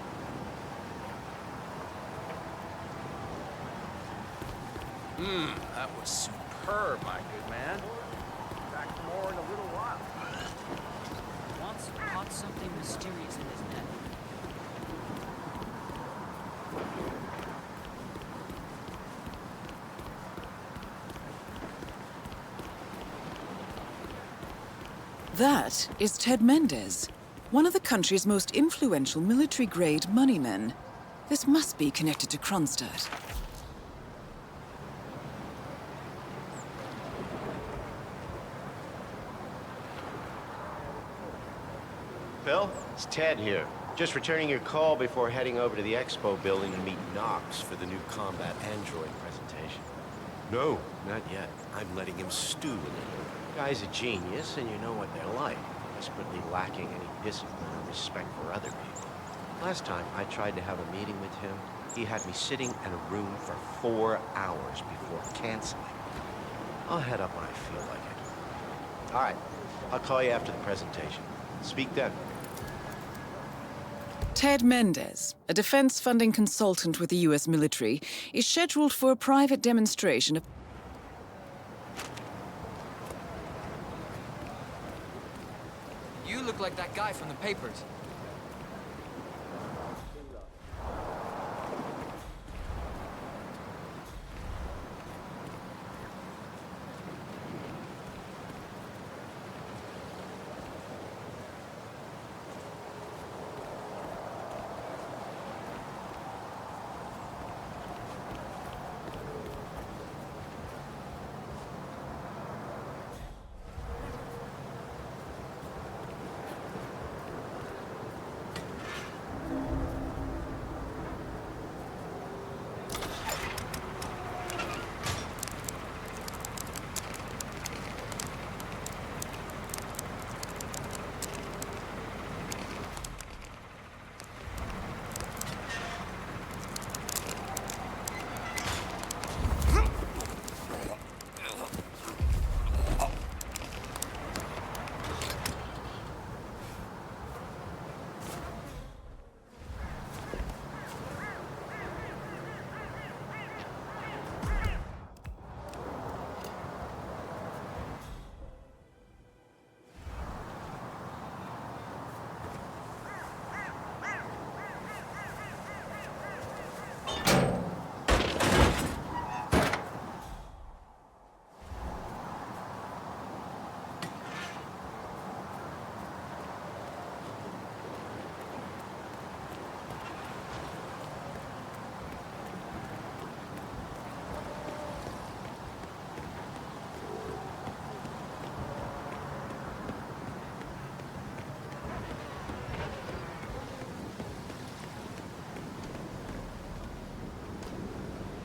That was superb, my good man. Back for more in a little while. Once caught something mysterious in his net. That is Ted Mendez, one of the country's most influential military-grade moneymen. This must be connected to Kronstadt. Phil, it's Ted here. Just returning your call before heading over to the expo building to meet Knox for the new combat android presentation. No, not yet. I'm letting him stew a little. Guy's a genius, and you know what they're like. Desperately lacking any discipline or respect for other people. Last time I tried to have a meeting with him, he had me sitting in a room for 4 hours before canceling. I'll head up when I feel like it. All right, I'll call you after the presentation. Speak then. Ted Mendez, a defense funding consultant with the U.S. military, is scheduled for a private demonstration of... You look like that guy from the papers.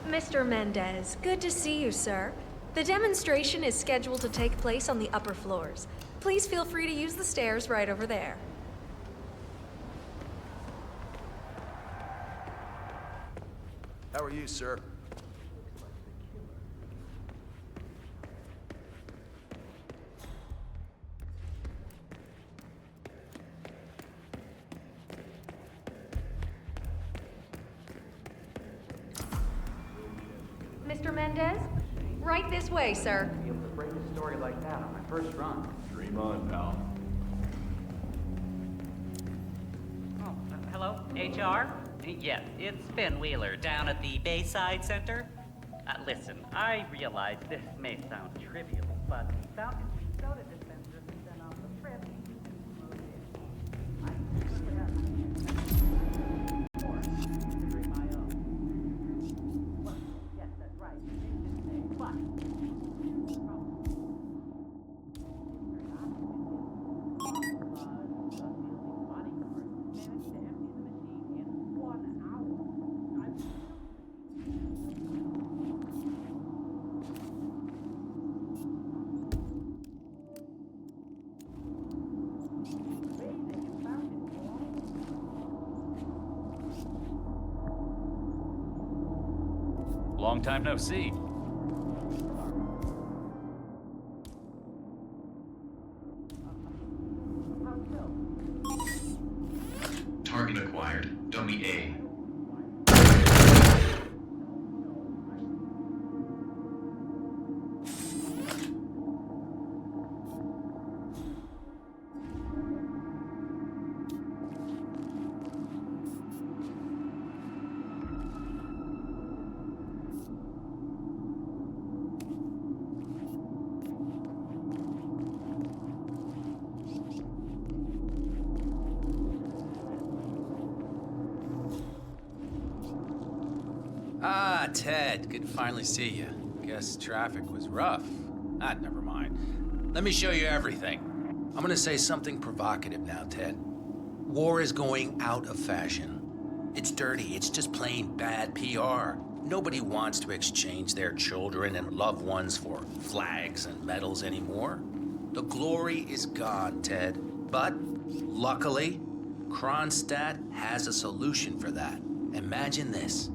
Mr. Mendez, good to see you, sir. The demonstration is scheduled to take place on the upper floors. Please feel free to use the stairs right over there. How are you, sir? Mr. Mendez? Right this way, sir. Be able to break a story like that on my first run. Dream on, pal. Oh, hello? HR? Yes, it's Ben Wheeler down at the Bayside Center. Listen, I realize this may sound trivial, but Falcon's soda dispenser has been on the trip. Yes, that's right. Long time no see. Target acquired. Dummy A. Ah, Ted, good to finally see you. Guess traffic was rough. Never mind. Let me show you everything. I'm gonna say something provocative now, Ted. War is going out of fashion. It's dirty, it's just plain bad PR. Nobody wants to exchange their children and loved ones for flags and medals anymore. The glory is gone, Ted. But, luckily, Kronstadt has a solution for that. Imagine this.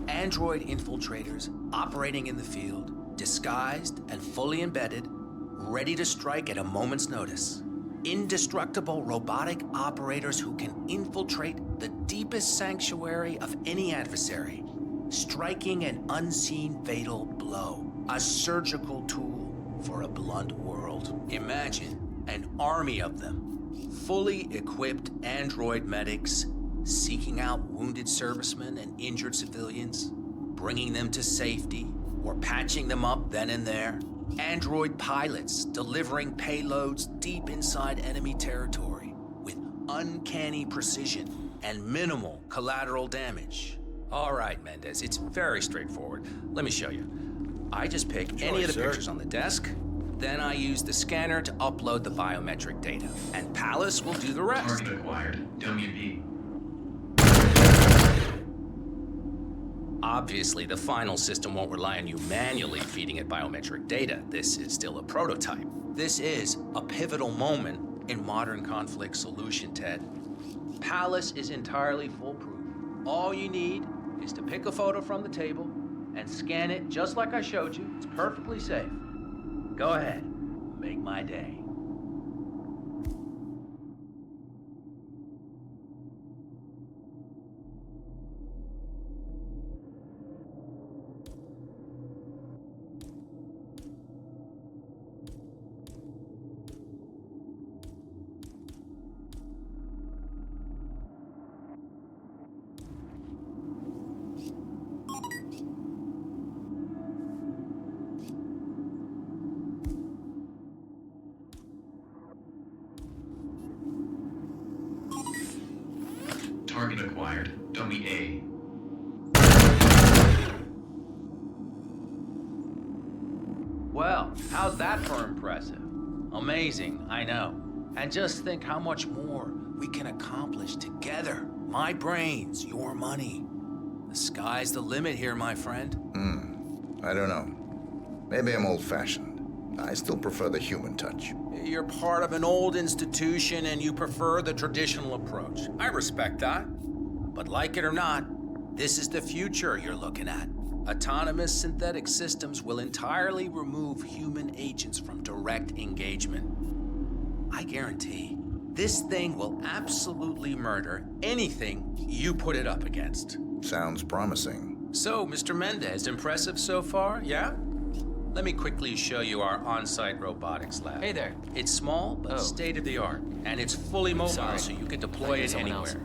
Android infiltrators operating in the field, disguised and fully embedded, ready to strike at a moment's notice. Indestructible robotic operators who can infiltrate the deepest sanctuary of any adversary, striking an unseen fatal blow, a surgical tool for a blunt world. Imagine an army of them, fully equipped android medics seeking out wounded servicemen and injured civilians, bringing them to safety, or patching them up then and there. Android pilots delivering payloads deep inside enemy territory with uncanny precision and minimal collateral damage. All right, Mendez, it's very straightforward. Let me show you. I just pick any of the pictures on the desk, then I use the scanner to upload the biometric data, and Palace will do the rest. Target acquired. Dummy B. Obviously, the final system won't rely on you manually feeding it biometric data. This is still a prototype. This is a pivotal moment in modern conflict solution, Ted. Palace is entirely foolproof. All you need is to pick a photo from the table and scan it just like I showed you. It's perfectly safe. Go ahead, make my day. Target acquired. Dummy A. Well, how's that for impressive? Amazing, I know. And just think how much more we can accomplish together. My brains, your money. The sky's the limit here, my friend. I don't know. Maybe I'm old-fashioned. I still prefer the human touch. You're part of an old institution and you prefer the traditional approach. I respect that. But like it or not, this is the future you're looking at. Autonomous synthetic systems will entirely remove human agents from direct engagement. I guarantee this thing will absolutely murder anything you put it up against. Sounds promising. So, Mr. Mendez, impressive so far, yeah? Let me quickly show you our on-site robotics lab. Hey there. It's small, but state-of-the-art, and it's fully mobile, so you can deploy it anywhere.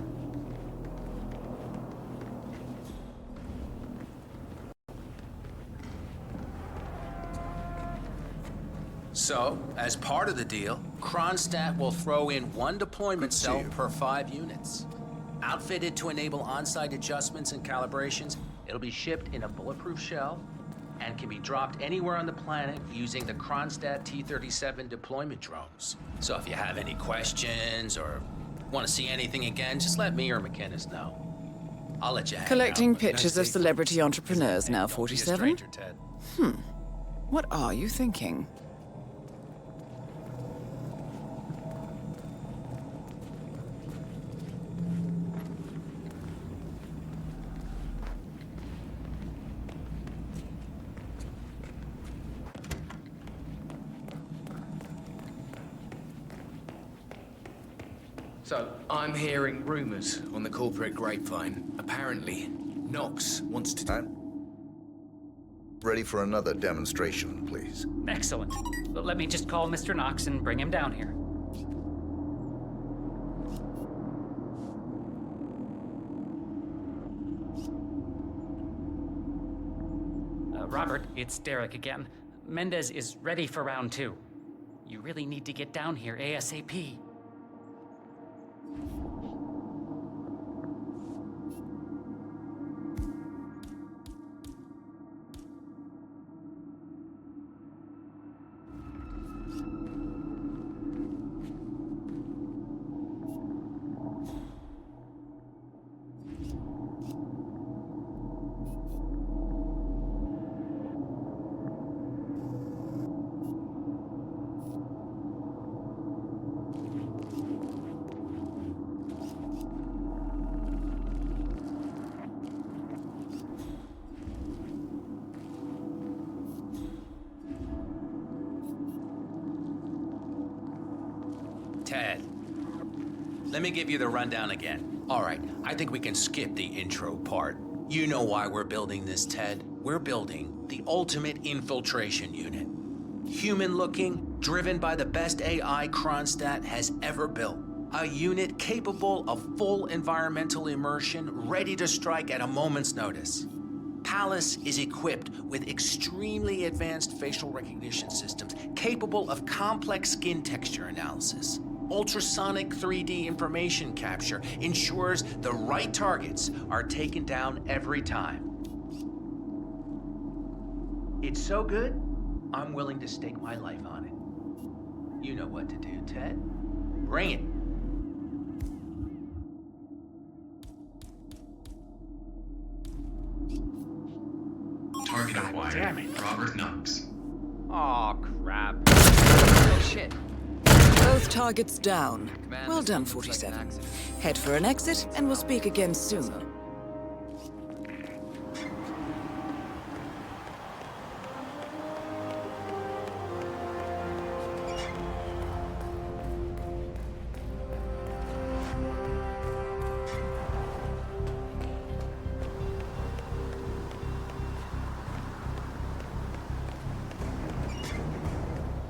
So, as part of the deal, Kronstadt will throw in one deployment cell per 5 units. Outfitted to enable on-site adjustments and calibrations, it'll be shipped in a bulletproof shell and can be dropped anywhere on the planet using the Kronstadt T-37 deployment drones. So if you have any questions or want to see anything again, just let me or McInnes know. I'll let you hang Collecting out, but pictures of celebrity entrepreneurs now, don't be a 47? stranger, Ted. What are you thinking? So, I'm hearing rumors on the corporate grapevine. Apparently, Knox wants to... Ready for another demonstration, please. Excellent. But let me just call Mr. Knox and bring him down here. Robert, it's Derek again. Mendez is ready for round 2. You really need to get down here ASAP. Ted, let me give you the rundown again. All right, I think we can skip the intro part. You know why we're building this, Ted. We're building the ultimate infiltration unit. Human-looking, driven by the best AI Kronstadt has ever built. A unit capable of full environmental immersion, ready to strike at a moment's notice. Palace is equipped with extremely advanced facial recognition systems capable of complex skin texture analysis. Ultrasonic 3D information capture ensures the right targets are taken down every time. It's so good, I'm willing to stake my life on it. You know what to do, Ted. Bring it. Target acquired. damn it. Robert Knox. Aw, crap. Oh, shit. Both targets down. Well done, 47. Head for an exit, and we'll speak again soon.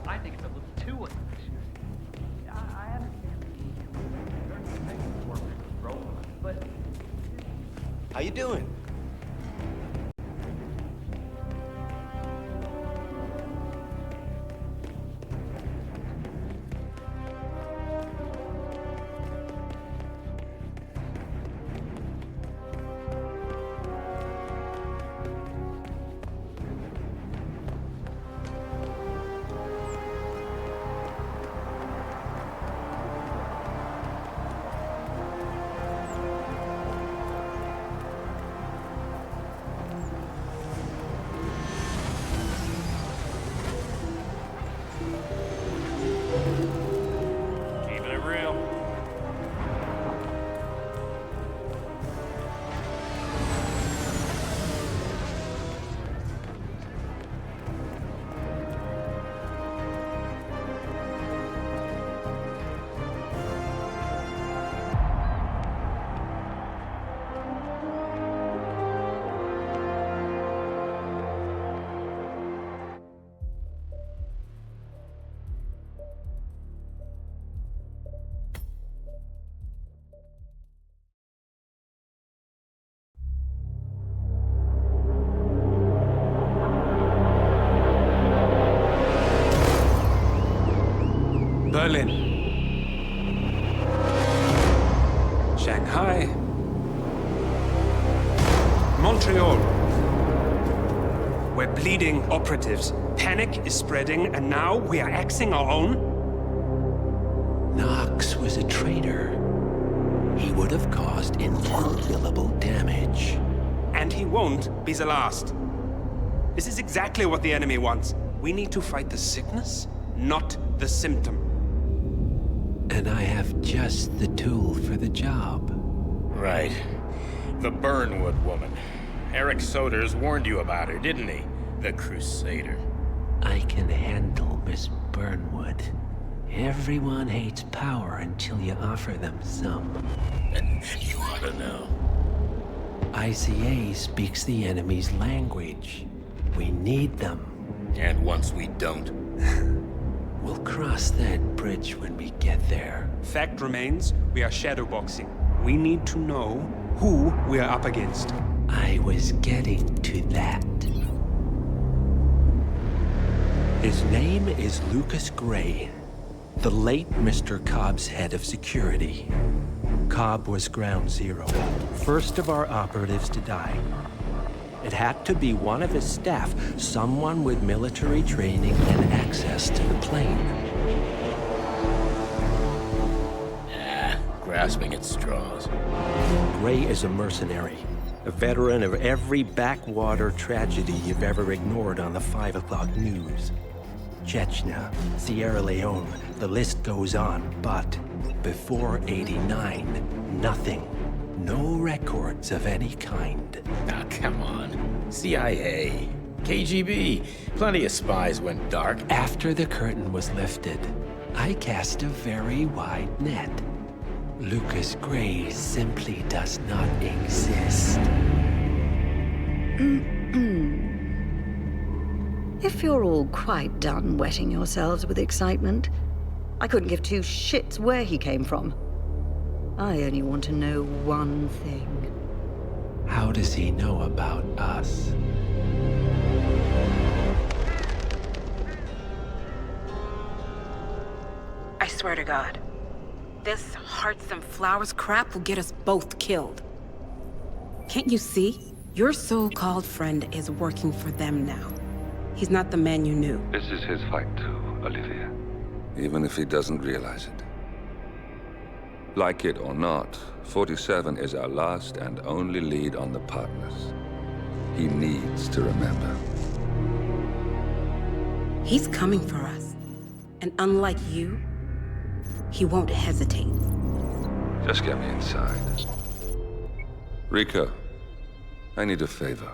I think it's a little too efficient. I understand certain things work with robots, but How you doing? Berlin. Shanghai. Montreal. We're bleeding operatives. Panic is spreading, and now we are axing our own? Knox was a traitor. He would have caused incalculable damage. And he won't be the last. This is exactly what the enemy wants. We need to fight the sickness, not the symptom. And I have just the tool for the job. Right. The Burnwood woman. Eric Soders warned you about her, didn't he? The Crusader. I can handle Miss Burnwood. Everyone hates power until you offer them some. You ought to know. ICA speaks the enemy's language. We need them. And once we don't? We'll cross that bridge when we get there. Fact remains, we are shadowboxing. We need to know who we are up against. I was getting to that. His name is Lucas Gray, the late Mr. Cobb's head of security. Cobb was ground zero, first of our operatives to die. It had to be one of his staff, someone with military training and access to the plane. Grasping at straws. Gray is a mercenary, a veteran of every backwater tragedy you've ever ignored on the 5 o'clock news. Chechnya, Sierra Leone, the list goes on, but before '89, nothing. No records of any kind. Ah, come on. CIA, KGB, plenty of spies went dark. After the curtain was lifted, I cast a very wide net. Lucas Gray simply does not exist. If you're all quite done wetting yourselves with excitement, I couldn't give two shits where he came from. I only want to know one thing. How does he know about us? I swear to God, this hearts and flowers crap will get us both killed. Can't you see? Your so-called friend is working for them now. He's not the man you knew. This is his fight too, Olivia. Even if he doesn't realize it. Like it or not, 47 is our last and only lead on the partners. He needs to remember. He's coming for us. And unlike you, he won't hesitate. Just get me inside. Rico, I need a favor.